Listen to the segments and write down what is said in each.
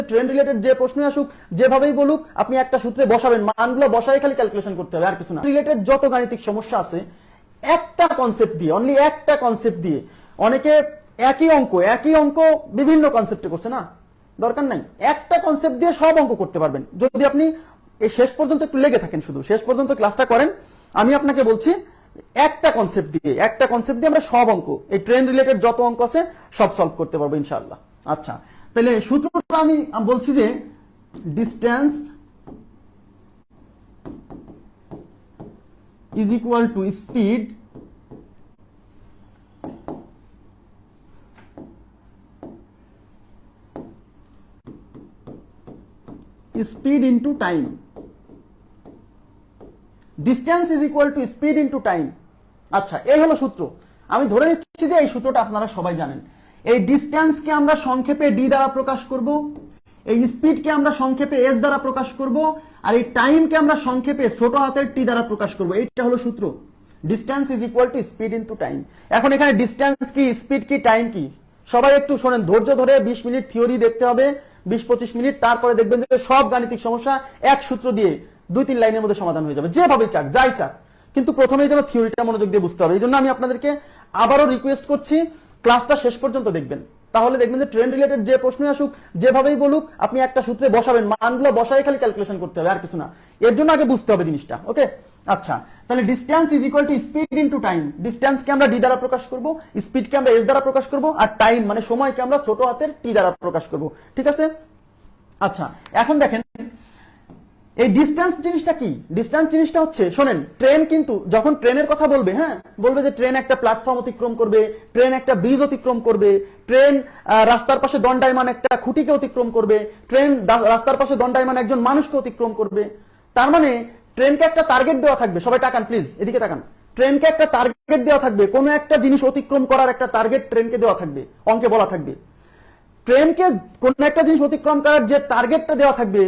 Train related যে প্রশ্ন আসুক যেভাবেই বলুক আপনি একটা সূত্রে বসাবেন, মানগুলো বসাই খালি ক্যালকুলেশন করতে হবে, আর কিছু না। রিলেটেড যত গাণিতিক সমস্যা আছে একটা কনসেপ্ট দিয়ে, অনলি একটা কনসেপ্ট দিয়ে, অনেকে একই অঙ্ক বিভিন্ন কনসেপ্টে করছে না, দরকার নাই, একটা কনসেপ্ট দিয়ে সব অঙ্ক করতে পারবেন যদি আপনি এই শেষ পর্যন্ত একটু লেগে থাকেন, শুধু শেষ পর্যন্ত ক্লাসটা করেন। আমি আপনাকে বলছি একটা কনসেপ্ট দিয়ে আমরা সব অঙ্ক, এই ট্রেন রিলেটেড যত অঙ্ক আছে সব সলভ করতে পারবো ইনশাআল্লাহ। আচ্ছা, তাহলে সূত্রটা আমি বলছি যে distance is equal to speed into time. Distance is equal to speed into time. আচ্ছা, এই হলো সূত্র। আমি ধরে নিচ্ছি যে এই সূত্রটা আপনারা সবাই জানেন। এই ডিস্টেন্সকে আমরা সংক্ষেপে ডি দ্বারা প্রকাশ করব, এই স্পিডকে আমরা সংক্ষেপে এস দ্বারা প্রকাশ করব, আর এই টাইমকে আমরা সংক্ষেপে ছোট হাতের টি দ্বারা প্রকাশ করব। এইটা হলো সূত্র, distance is equal to speed into time. এখন এখানে ডিস্টেন্স কি, স্পিড কি, টাইম কি, সবাই একটু শোনেন, ধৈর্য ধরে 20 মিনিট থিওরি দেখতে হবে, 20-25 মিনিট, তারপরে দেখবেন যে সব গাণিতিক সমস্যা এক সূত্র দিয়ে 2-3 লাইনের মধ্যে সমাধান হয়ে যাবে, যেভাবে চাক, যাই চাক। কিন্তু প্রথমেই যেন থিওরিটা মনোযোগ দিয়ে বুঝতে হবে। এই জন্য আমি আপনাদেরকে আবারও রিকোয়েস্ট করছি ক্লাসটা শেষ পর্যন্ত দেখবেন, তাহলে দেখবেন যে ট্রেন রিলেটেড যে প্রশ্ন আসুক যেভাবেই বলুক আপনি একটা সূত্রে বসাবেন, মানগুলো বসাই খালি ক্যালকুলেশন করতে হবে, আর কিছু না। এর জন্য আগে বুঝতে হবে জিনিসটা, ওকে? আচ্ছা, তাহলে distance is equal to speed into time. ডিস্টেন্সকে আমরা ডি দ্বারা প্রকাশ করব, স্পিডকে আমরা এস দ্বারা প্রকাশ করব, আর টাইম মানে সময়কে আমরা ছোট হাতের টি দ্বারা প্রকাশ করব, ঠিক আছে? আচ্ছা, এখন দেখেন এই ডিস্টেন্স জিনিসটা কি। ডিস্টেন্স জিনিসটা হচ্ছে, শোনেন, ট্রেন কিন্তু যখন ট্রেনের কথা বলবে, হ্যাঁ, বলবে যে ট্রেন একটা প্ল্যাটফর্ম অতিক্রম করবে, ট্রেন একটা ব্রিজ অতিক্রম করবে, ট্রেন রাস্তার পাশে দণ্ডায়মান একটা খুঁটিকে অতিক্রম করবে, ট্রেন রাস্তার পাশে দণ্ডায়মান একজন মানুষকে অতিক্রম করবে। তার মানে ট্রেনকে একটা টার্গেট দেওয়া থাকবে, সবাই তাকান প্লিজ, এদিকে তাকান। ট্রেনকে একটা টার্গেট দেওয়া থাকবে, কোনো একটা জিনিস অতিক্রম করার একটা টার্গেট ট্রেনকে দেওয়া থাকবে, অঙ্কে বলা থাকবে। ট্রেনকে কোন একটা জিনিস অতিক্রম করার যে টার্গেটটা দেওয়া থাকবে,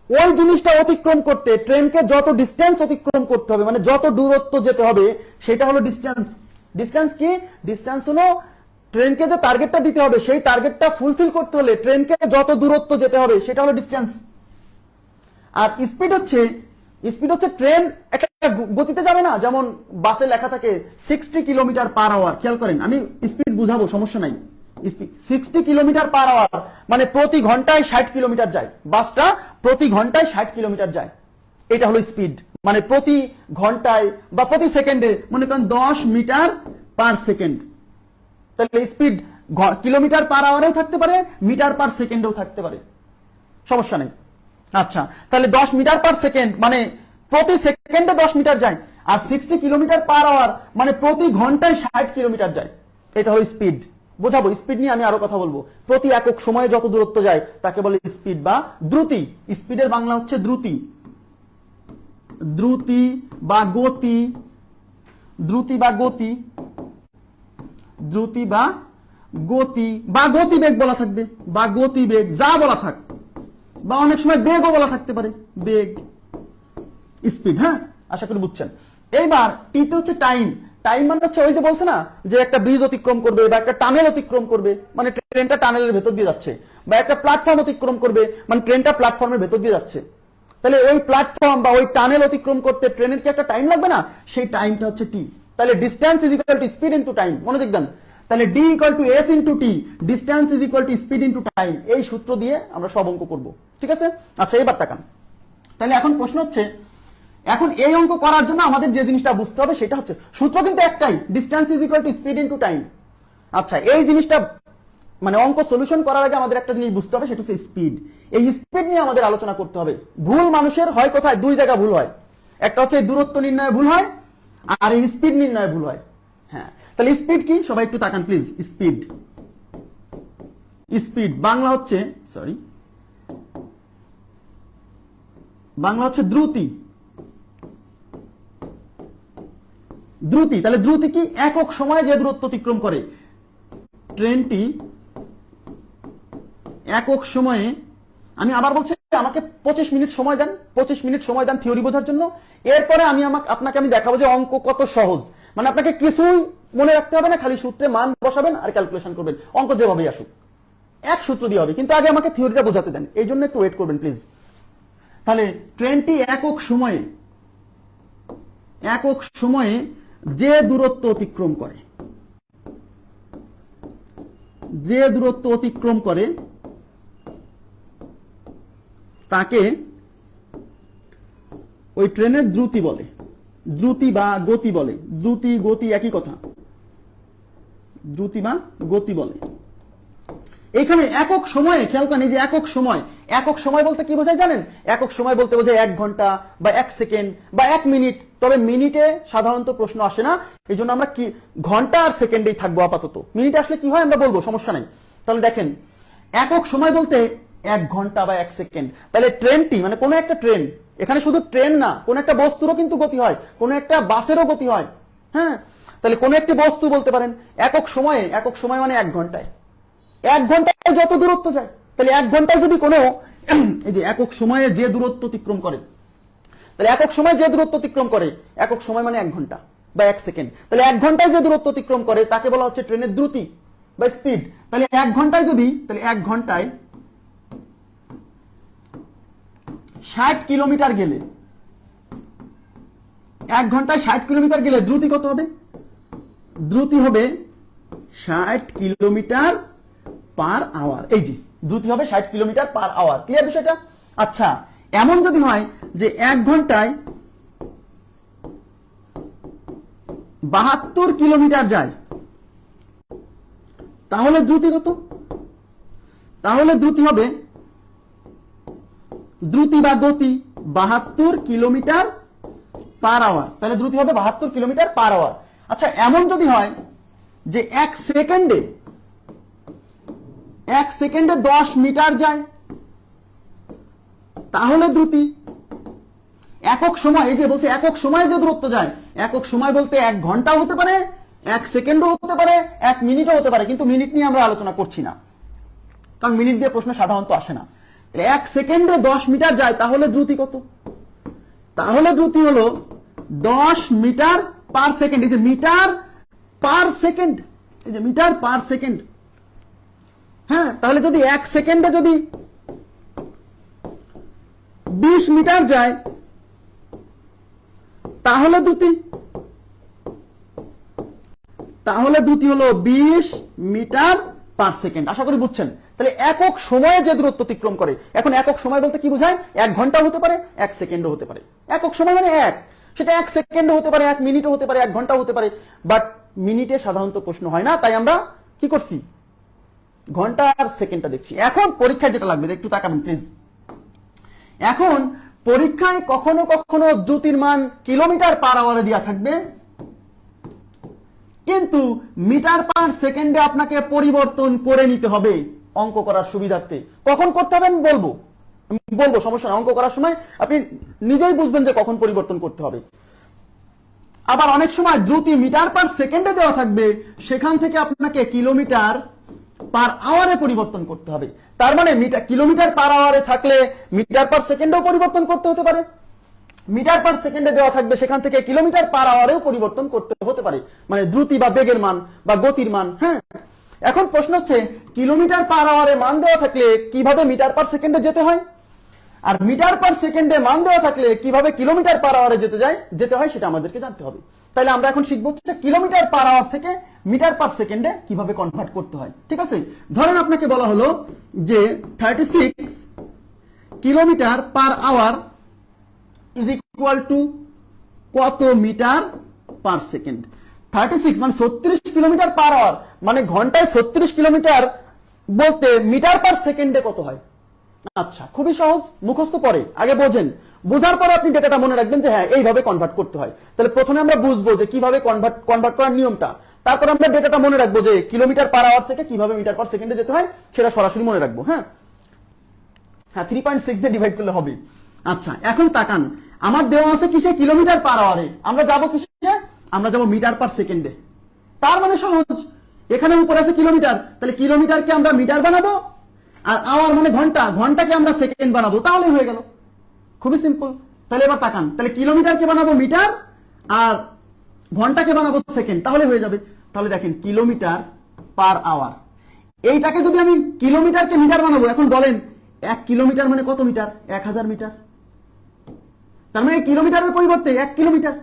ওই জিনিসটা অতিক্রম করতে ট্রেনকে যত ডিস্টেন্স অতিক্রম করতে হবে, মানে যত দূরত্ব যেতে হবে, সেটা হলো ডিস্টেন্স। ডিস্টেন্স কি? ডিস্টেন্স হলো ট্রেনকে যে টার্গেটটা দিতে হবে, সেই টার্গেটটা ফুলফিল করতে হলে ট্রেনকে যত দূরত্ব যেতে হবে, সেটা হলো ডিস্টেন্স। আর স্পিড হচ্ছে ট্রেন একটা গতিতে যাবে না, যেমন বাসে লেখা থাকে 60 কিলোমিটার পার আওয়ার। খেয়াল করেন, আমি স্পিড বুঝাবো, সমস্যা নাই। 60 কিলোমিটার পার আওয়ার মানে প্রতি ঘন্টায় 60 কিলোমিটার যায়, বাসটা প্রতি ঘন্টায় 60 কিলোমিটার যায়, এটা হলো স্পিড। মানে প্রতি ঘন্টায় বা প্রতি সেকেন্ডে মনে করেন 10 মিটার পার সেকেন্ড। তাহলে স্পিড কিলোমিটার পার আওয়ারেও থাকতে পারে, মিটার পার সেকেন্ডেও থাকতে পারে, সমস্যা নেই। আচ্ছা, তাহলে 10 মিটার পার সেকেন্ড মানে প্রতি সেকেন্ডে 10 মিটার যায়, আর 60 কিলোমিটার পার আওয়ার মানে প্রতি ঘন্টায় 60 কিলোমিটার যায়, এটা হলো স্পিড। বোঝাবো, স্পিড নিয়ে আমি আরো কথা বলবো। প্রতি একক সময়ে যত দূরত্ব যায় তাকে বলে স্পিড বা দ্রুতি। স্পিডের বাংলা হচ্ছে দ্রুতি, দ্রুতি বা গতি, দ্রুতি বা গতি, দ্রুতি বা গতি, বা গতিবেগ বলা থাকবে, বা গতিবেগ, যা বলা থাক, বা অনেক সময় বেগও বলা থাকতে পারে, বেগ, স্পিড। হ্যাঁ, আশা করি বুঝছেন। এইবার টিতে হচ্ছে টাইম। টাইম মানে হচ্ছে ওই যে বলছে না যে একটা ব্রিজ অতিক্রম করবে বা একটা টানেল অতিক্রম করবে, মানে ট্রেনটা টানেলের ভেতর দিয়ে যাচ্ছে, বা একটা প্ল্যাটফর্ম অতিক্রম করবে মানে ট্রেনটা প্ল্যাটফর্মের ভেতর দিয়ে যাচ্ছে। তাহলে ওই প্ল্যাটফর্ম বা ওই টানেল অতিক্রম করতে ট্রেনের কি একটা টাইম লাগবে না? সেই টাইমটা হচ্ছে টি। তাহলে distance is equal to speed into time, মনোযোগ দেন। তাহলে D equal to S into T, distance is equal to speed into time. এই সূত্র দিয়ে আমরা সব অঙ্ক করব, ঠিক আছে? আচ্ছা, এবার তাকান। তাহলে এখন প্রশ্ন হচ্ছে, এখন এই অঙ্ক করার জন্য আমাদের যে জিনিসটা বুঝতে হবে সেটা হচ্ছে, সূত্র কিন্তু একটাই, distance is equal to speed into time. আচ্ছা, এই জিনিসটা মানে অঙ্ক সলিউশন করার আগে আমাদের একটা জিনিস বুঝতে হবে, সেটা হচ্ছে স্পিড। এই স্পিড নিয়ে আমাদের আলোচনা করতে হবে। ভুল মানুষের হয় কোথায়? দুই জায়গা ভুল হয়। একটা হচ্ছে দূরত্ব নির্ণয়ে ভুল হয়, আর এই স্পিড নির্ণয়ে ভুল হয়। হ্যাঁ, তাহলে স্পিড কি? সবাই একটু তাকান প্লিজ। স্পিড, স্পিড বাংলা হচ্ছে, সরি, বাংলা হচ্ছে দ্রুতি। দ্রুতি, তাহলে দ্রুতি কি? একক সময়ে যে দূরত্ব অতিক্রম করে ট্রেনটি, একক সময়ে। আমি আবার বলছি, আমাকে 25 মিনিট সময় দেন, 25 মিনিট সময় দেন থিওরি বোঝার জন্য। এরপরে আপনাকে আমি দেখাবো যে অঙ্ক কত সহজ। মানে আপনাকে কিছুই মনে রাখতে হবে না, খালি সূত্রে মান বসাবেন আর ক্যালকুলেশন করবেন, অঙ্ক যেভাবেই আসুক। এক সূত্র দিয়ে হবে, কিন্তু আগে আমাকে থিওরিটা বোঝাতে দেন, এই জন্য একটু ওয়েট করবেন প্লিজ। তাহলে ট্রেনটি একক সময়ে যে দূরত্ব অতিক্রম করে তাকে ওই ট্রেনের দ্রুতি বলে, দ্রুতি বা গতি বলে। দ্রুতি গতি একই কথা, দ্রুতি বা গতি বলে। এখানে একক সময়ে খেয়াল করেন, এই যে একক সময় বলতে কি বোঝায় জানেন? একক সময় বলতে বোঝায় 1 ঘন্টা বা 1 সেকেন্ড বা 1 মিনিট। তবে মিনিটে সাধারণত প্রশ্ন আসে না, এই জন্য আমরা কি ঘন্টা আর সেকেন্ডেই থাকবো আপাতত। মিনিটে আসলে কি হয় আমরা বলবো, সমস্যা নাই। তাহলে দেখেন একক সময় বলতে 1 ঘন্টা বা 1 সেকেন্ড। তাহলে ট্রেনটি মানে কোনো একটা ট্রেন, এখানে শুধু ট্রেন না, কোন একটা বস্তুরও কিন্তু গতি হয়, কোন একটা বাসেরও গতি হয়। হ্যাঁ, তাহলে কোন একটি বস্তু বলতে পারেন একক সময় মানে 1 ঘন্টায়, 1 ঘন্টায় যত দূরত্ব যায়। তাহলে 1 ঘন্টায় যদি কোনো এই যে একক সময়ে যে দূরত্ব অতিক্রম করে, তাহলে একক সময় যে দূরত্ব অতিক্রম করে, একক সময় মানে 1 ঘন্টা বা 1 সেকেন্ড। তাহলে 1 ঘন্টায় যে দূরত্ব অতিক্রম করে তাকে বলা হচ্ছে ট্রেনের দ্রুতি বা স্পিড। তাহলে 1 ঘন্টায় যদি, তাহলে 1 ঘন্টায় 60 কিলোমিটার গেলে, 1 ঘন্টায় 60 কিলোমিটার গেলে দ্রুতি কত হবে? দ্রুতি হবে 60 কিলোমিটার পার আওয়ার। এই যে দ্রুতি হবে 60 কিলোমিটার পার আওয়ার। ক্লিয়ার বিষয়টা? আচ্ছা, এমন যদি হয় যে 1 ঘন্টায় 72 কিলোমিটার যায়, তাহলে দ্রুতি কত? তাহলে দ্রুতি হবে, দ্রুতি বা গতি 72 কিলোমিটার পার আওয়ার। তাহলে দ্রুতি হবে 72 কিলোমিটার পার আওয়ার। আচ্ছা, এমন যদি হয় যে 1 সেকেন্ডে 10 মিটার যায়, তাহলে দ্রুতি। একক সময়, এই যে বলছে একক সময়ে যে দূরত্ব যায়, একক সময় বলতে 1 ঘন্টাও হতে পারে, 1 সেকেন্ডও হতে পারে, 1 মিনিটও হতে পারে, কিন্তু মিনিট নিয়ে আমরা আলোচনা করছি না, কারণ মিনিট দিয়ে প্রশ্ন সাধারণত আসে না। 1 সেকেন্ডে 10 মিটার যায়, তাহলে দ্রুতি কত? তাহলে দ্রুতি হলো 10 মিটার পার সেকেন্ড। এই যে মিটার পার সেকেন্ড, এই যে মিটার পার সেকেন্ড। হ্যাঁ, তাহলে যদি 1 সেকেন্ডে যদি 20 মিটার যায়, তাহলে দ্রুতি হলো 20 মিটার পার সেকেন্ড। আশা করি বুঝছেন। তাহলে একক সময়ে যে দূরত্ব অতিক্রম করে, এখন একক সময় বলতে কি বোঝায়? 1 ঘন্টা হতে পারে, 1 সেকেন্ডও হতে পারে। একক সময় মানে 1, সেটা 1 সেকেন্ডও হতে পারে, 1 মিনিটও হতে পারে, 1 ঘন্টাও হতে পারে। বাট মিনিটে সাধারণত প্রশ্ন হয় না, তাই আমরা কি করছি? ঘন্টা আর সেকেন্ডটা দেখছি। এখন পরীক্ষায় যেটা লাগবে, একটু তাকাবেন প্লিজ। এখন পরীক্ষায় কখনো কখনো দ্রুতির মান কিলোমিটার পার আওয়ারে দেওয়া থাকবে, কিন্তু মিটার পার সেকেন্ডে আপনাকে পরিবর্তন করে নিতে হবে অঙ্ক করার সুবিধার্থে। কখন করতে হবে আমি বলবো, সমস্যা নাই। অঙ্ক করার সময় আপনি নিজেই বুঝবেন যে কখন পরিবর্তন করতে হবে। আবার অনেক সময় দ্রুতি মিটার পার সেকেন্ডে দেওয়া থাকবে, সেখান থেকে আপনাকে কিলোমিটার পার আওয়ারে পরিবর্তন করতে হবে। তার মানে কিলোমিটার পার আওয়ারে থাকলে মিটার পার সেকেন্ডেও পরিবর্তন করতে হতে পারে, মিটার পার সেকেন্ডে দেওয়া থাকবে সেখান থেকে কিলোমিটার পার আওয়ারেও পরিবর্তন করতে হতে পারে, মানে দ্রুতি বা বেগের মান বা গতির মান। হ্যাঁ, এখন প্রশ্ন হচ্ছে কিলোমিটার পার আওয়ারে মান দেওয়া থাকলে কিভাবে মিটার পার সেকেন্ডে যেতে হয়, আর মিটার পার সেকেন্ডে মান দেওয়া থাকলে কিভাবে কিলোমিটার পার আওয়ারে যেতে হয় সেটা আমাদেরকে জানতে হবে। তাহলে আমরা এখন শিখবো হচ্ছে কিলোমিটার পার আওয়ার থেকে মিটার পার সেকেন্ডে কিভাবে কনভার্ট করতে হয়। ঠিক আছে, ধরেন আপনাকে বলা হলো যে 36 kilometre per hour is equal to কত মিটার পার সেকেন্ড। 36 মানে 36 কিলোমিটার পার আওয়ার, মানে ঘন্টায় 36 কিলোমিটার বলতে মিটার পার সেকেন্ডে কত হয়? আচ্ছা, খুবই সহজ, মুখস্থ পরে, আগে বোঝেন, বোঝার পরে আপনি ডেটাটা মনে রাখবেন যে হ্যাঁ এইভাবে কনভার্ট করতে হয়। তাহলে প্রথমে আমরা বুঝবো যে কিভাবে কনভার্ট করার নিয়মটা, তারপর আমরা ডেটাটা মনে রাখবো যে কিলোমিটার পার আওয়ার থেকে কিভাবে মিটার পার সেকেন্ডে যেতে হয় সেটা সরাসরি মনে রাখবো। হ্যাঁ, 3.6 দিয়ে ডিভাইড করলে হবে। আচ্ছা, এখন তাকান, আমার দেওয়া আছে কিসে? কিলোমিটার পার আওয়ারে। আমরা যাবো কিসে? আমরা যাবো মিটার পার সেকেন্ডে। তার মানে সহজ, এখানে উপরে আছে কিলোমিটার, তাহলে কিলোমিটারকে আমরা মিটার বানাবো, আর আওয়ার মানে ঘন্টা, ঘন্টাকে আমরা সেকেন্ড বানাবো, তাহলে হয়ে গেল। খুবই সিম্পল। তাহলে এবার তাকান, তাহলে কিলোমিটারকে বানাবো মিটার আর ঘন্টাকে বানাবো সেকেন্ড, তাহলে হয়ে যাবে। তাহলে দেখেন কিলোমিটার পার আওয়ার এইটাকে যদি আমি কিলোমিটারকে মিটার বানাবো, এখন বলেন 1 কিলোমিটার মানে কত মিটার? 1000 মিটার। তার মানে কিলোমিটারের পরিবর্তে 1 কিলোমিটার,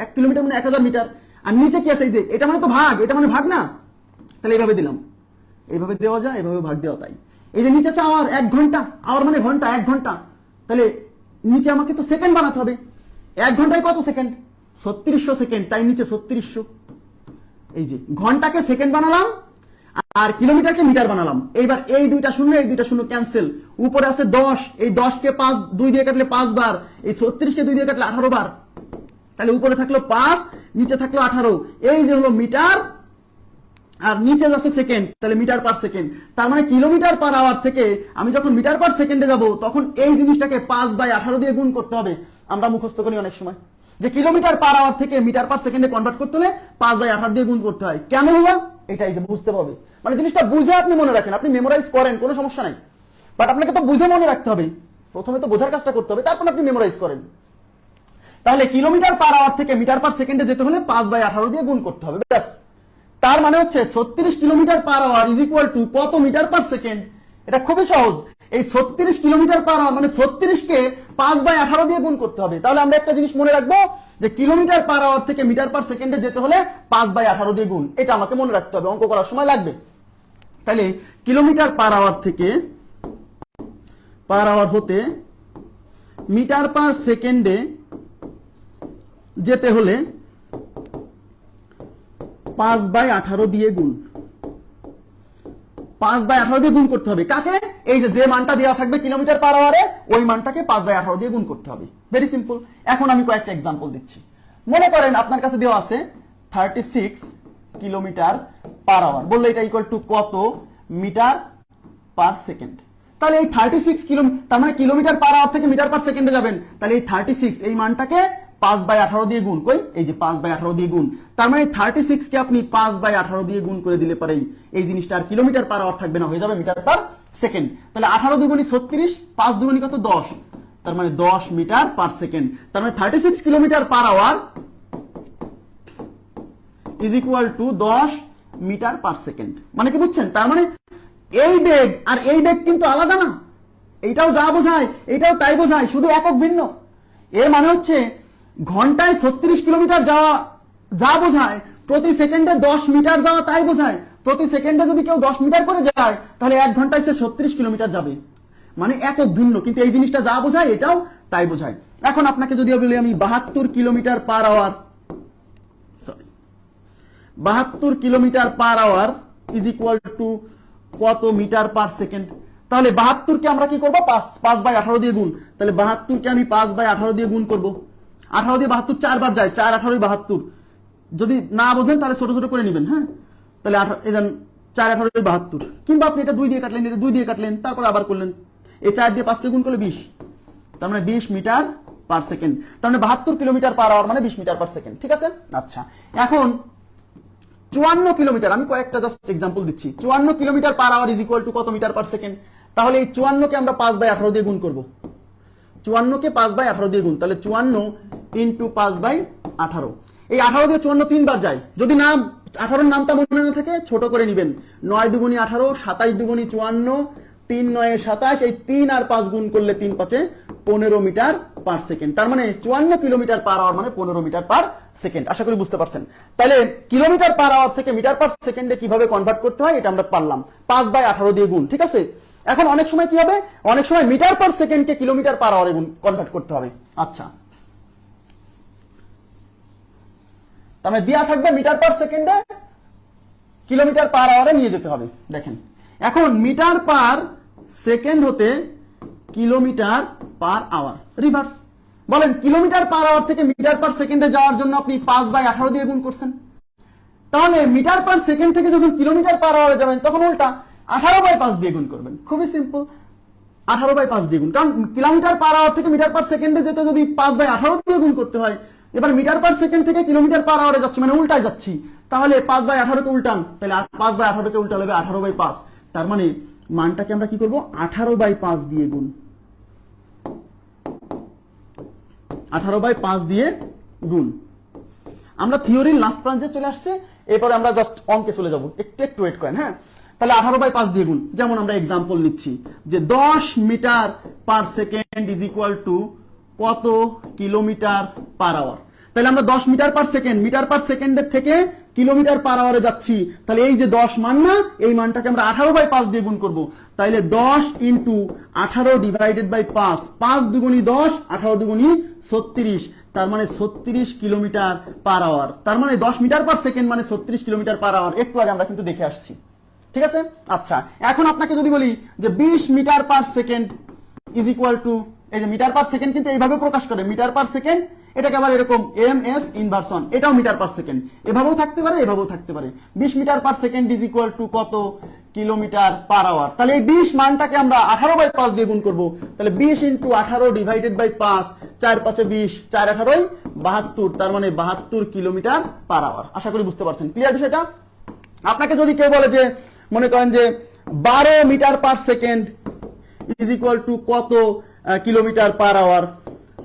1 কিলোমিটার মানে 1000 মিটার। আর নিচে কি আছে? এই যে এটা মানে তো ভাগ, এটা মানে ভাগ না, তাহলে এইভাবে দিলাম, এইভাবে দেওয়া যায়, এইভাবে ভাগ দেওয়া। তাই এই যে নিচে আছে আওয়ার, 1 ঘন্টা, আওয়ার মানে ঘন্টা, 1 ঘন্টা, তাহলে নিচে আমাকে তো সেকেন্ড বানাতে হবে। 1 ঘন্টায় কত সেকেন্ড? 3600 সেকেন্ড, তাই নিচে 3600। এই যে ঘন্টাকে সেকেন্ড বানালাম আর কিলোমিটারকে মিটার বানালাম। এইবার এই দুইটা শূন্য, এই দুইটা শূন্য ক্যান্সেল। উপরে আছে 10, এই 10 কে 5 2 দিয়ে কাটলে 5 বার, এই 36 কে 2 দিয়ে কাটলে 18 বার, তাহলে উপরে থাকলো 5, নিচে থাকলো 18। এই যে হলো মিটার আর নিচে যাচ্ছে সেকেন্ড, তাহলে মিটার পার সেকেন্ড। তার মানে কিলোমিটার পার আওয়ার থেকে আমি যখন মিটার পার সেকেন্ডে যাব, তখন এই জিনিসটাকে 5/18 দিয়ে গুণ করতে হবে। আমরা মুখস্থ করি অনেক সময় যে কিলোমিটার পার আওয়ার থেকে মিটার পার সেকেন্ডে কনভার্ট করতে হলে 5/18 দিয়ে গুণ করতে হয়। কেন হলো এটাই যে বুঝতে হবে, মানে জিনিসটা বুঝে আপনি মনে রাখেন, আপনি মেমোরাইজ করেন, কোনো সমস্যা নাই, বাট আপনাকে তো বুঝে মনে রাখতে হবে। প্রথমে তো বোঝার কাজটা করতে হবে, তারপর আপনি মেমোরাইজ করেন। তাহলে কিলোমিটার পার আওয়ার থেকে মিটার পার সেকেন্ডে যেতে হলে 5/18 দিয়ে গুণ করতে হবে, ব্যাস। তার মানে হচ্ছে 36 kilometre per hour is equal to কত মিটার পার সেকেন্ড? এটা খুবই সহজ। এই 36 কিলোমিটার পার আওয়ার মানে 36 কে 5/18 দিয়ে গুণ করতে হবে। তাহলে আমরা একটা জিনিস মনে রাখবো যে কিলোমিটার পার আওয়ার থেকে মিটার পার সেকেন্ডে যেতে হলে 5/18 দিয়ে গুণ, এটা আমাকে মনে রাখতে হবে, অঙ্ক করার সময় লাগবে। তাহলে কিলোমিটার পার আওয়ার থেকে পার আওয়ার হতে মিটার পার সেকেন্ডে যেতে হলে 5/18 দিয়ে গুণ, 5/18 দিয়ে গুণ করতে হবে। কাকে? এই যে মানটা দেওয়া থাকবে কিলোমিটার পার আওয়ারে, ওই মানটাকে 5/18 দিয়ে গুণ করতে হবে। Very simple. এখন আমি কয়েকটা এক্সাম্পল দিচ্ছি। মনে করেন আপনার কাছে দেওয়া আছে 36 কিলোমিটার পার আওয়ার, বললো এটা ইকুয়াল টু কত মিটার পার সেকেন্ড। তাহলে এই 36 কিলোমিটার, তার মানে কিলোমিটার পার আওয়ার থেকে মিটার পার সেকেন্ডে যাবেন, তাহলে এই 36 এই মানটাকে 5/18 দিয়ে গুণ, কই এই যে 5/18 দিয়ে গুণ। তার মানে 36 কে আপনি 5/18 দিয়ে গুণ করে দিলে পারেই এই জিনিসটা আর কিলোমিটার পার আওয়ার থাকবে না, হয়ে যাবে মিটার পার সেকেন্ড। তাহলে 18 দুগুণী 36, 5 দুগুণী কত 10, তার মানে 10 মিটার পার সেকেন্ড। তার মানে 36 kilometre per hour is equal to 10 metre per second. মানে কি বুঝছেন? তার মানে এই বেগ আর এই বেগ কিন্তু আলাদা না, এইটাও যা বোঝায় এটাও তাই বোঝায়, শুধু একক ভিন্ন। এর মানে হচ্ছে ঘন্টায় 36 কিলোমিটার যাওয়া যা বোঝায়, প্রতি সেকেন্ডে 10 মিটার যাওয়া তাই বোঝায়। প্রতি সেকেন্ডে যদি কেউ 10 মিটার করে যায়, তাহলে 1 ঘন্টায় সে 36 কিলোমিটার যাবে, মানে একক ভিন্ন, কিন্তু এই জিনিসটা যা বোঝায় এটাও তাই বোঝায়। এখন আপনাকে যদি বলি আমি 72 kilometre per hour, sorry 72 kilometre per hour is equal to কত মিটার পার সেকেন্ড, তাহলে 72 কে আমরা কি করবো? 5/18 দিয়ে গুণ। তাহলে 72 কে আমি 5/18 দিয়ে গুণ করবো। 18 দিয়ে 72 4 বার যায়, 4 18 72। যদি না বোঝেন তাহলে ছোট ছোট করে নেবেন, হ্যাঁ। তাহলে 4 18 72, কিংবা আপনি এটা 2 দিয়ে কাটলেন, এটা 2 দিয়ে কাটলেন, তারপর আবার করলেন। এই 4 দিয়ে 5 কে গুণ করলে 20, তার মানে 20 মিটার পার সেকেন্ড। তার মানে 72 কিলোমিটার পার আওয়ার মানে 20 মিটার পার সেকেন্ড, ঠিক আছে? আচ্ছা, এখন 54 কিলোমিটার, আমি কয়েকটা জাস্ট এক্সাম্পল দিচ্ছি। 54 kilometre per hour is equal to কত মিটার পার সেকেন্ড? তাহলে এই 54 কে আমরা 5/18 দিয়ে গুণ করব। 54 কে 5/18 দিয়ে গুণ, তাহলে 54 ইন্টু 5/18। এই 18 দিয়ে 54 3 বার যায়। যদি নাম 18 নামটা মনে না থাকে ছোট করে নেবেন। 9 দুগুণী 18, 27 দুগুণী 54, 3 9 27, এই 3 আর 5 গুণ করলে 3 5 15 মিটার পার সেকেন্ড। তার মানে 54 কিলোমিটার পার আওয়ার মানে 15 মিটার পার সেকেন্ড। আশা করি বুঝতে পারছেন। তাহলে কিলোমিটার পার আওয়ার থেকে মিটার পার সেকেন্ডে কিভাবে কনভার্ট করতে হয় এটা আমরা পারলাম, 5/18 দিয়ে গুণ, ঠিক আছে? এখন অনেক সময় কি হবে, অনেক সময় মিটার পার সেকেন্ডকে কিলোমিটার পার আওয়ারে কনভার্ট করতে হবে। আচ্ছা, তার মানে দেয়া থাকবে মিটার পার সেকেন্ডে কিলোমিটার পার আওয়ারে নিয়ে যেতে হবে। দেখেন এখন মিটার পার সেকেন্ড হতে কিলোমিটার পার আওয়ার রিভার্স। বলেন কিলোমিটার পার আওয়ার থেকে মিটার পার সেকেন্ডে যাওয়ার জন্য আপনি 5/18 দিয়ে গুণ করছেন, তাহলে মিটার পার সেকেন্ড থেকে যখন কিলোমিটার পার আওয়ারে যাবেন তখন উল্টা 18/5 দিয়ে গুণ করবেন। খুবই সিম্পল, 18/5 দিয়ে গুণ। কারণ কিলোমিটার পার আওয়ার থেকে মিটার পার সেকেন্ডে যেতে যদি 5/18 দিয়ে গুণ করতে হয়, এবার মিটার পার সেকেন্ড থেকে কিলোমিটার পার আওয়ারে যাচ্ছি মানে উল্টায় যাচ্ছি, তাহলে 5/18 কে উল্টান, তাহলে 5/18 কে উল্টা হবে 18/5। তার মানে মানটাকে আমরা কি করব? 18/5 দিয়ে গুণ, 18/5 দিয়ে গুণ। আমরা থিওরির লাস্ট ব্রাঞ্চে চলে আসছে, এরপরে আমরা জাস্ট অঙ্কে চলে যাব। একটু ওয়েট করেন, হ্যাঁ। তাহলে 18/5 দিয়ে গুণ। যেমন আমরা এক্সাম্পল নিচ্ছি যে 10 metre per second is equal to কত কিলোমিটার পার আওয়ার। তাহলে আমরা 10 মিটার পার সেকেন্ডের থেকে কিলোমিটার পার আওয়ারে যাচ্ছি। তাহলে এই যে 10 মান না, এই মানটাকে আমরা 18/5 দিয়ে গুণ করব। তাইলে 10 ইন্টু 18 ডিভাইডেড বাই 5, 5 দুগুণী 10, 18 দুগুণী 36, তার মানে 36 কিলোমিটার পার আওয়ার। তার মানে 10 মিটার পার সেকেন্ড মানে 36 কিলোমিটার পার আওয়ার। একটু আগে আমরা কিন্তু দেখে আসছি, ঠিক আছে। আচ্ছা, এখন আপনাকে যদি বলি যে 20 metre per second is equal to, এই যে মিটার পার সেকেন্ড কিন্তু এইভাবে প্রকাশ করে, মিটার পার সেকেন্ড, এটাকে আবার এরকম ms ইনভার্সন, এটাও মিটার পার সেকেন্ড, এভাবেও থাকতে পারে এভাবেও থাকতে পারে। 20 metre per second is equal to কত কিলোমিটার পার আওয়ার। তাহলে এই 20 মানটাকে আমরা 18/5 দিয়ে গুণ করব। তাহলে 20 ইন্টু 18 ডিভাইডেড বাই 5, 4 5 20, 4 18 72, তার মানে 72 কিলোমিটার পার আওয়ার। আশা করি বুঝতে পারছেন, ক্লিয়ার বিষয়টা। আপনাকে যদি কেউ বলে যে মনে করেন যে 12 metre per second is equal to কত কিলোমিটার পার আওয়ার,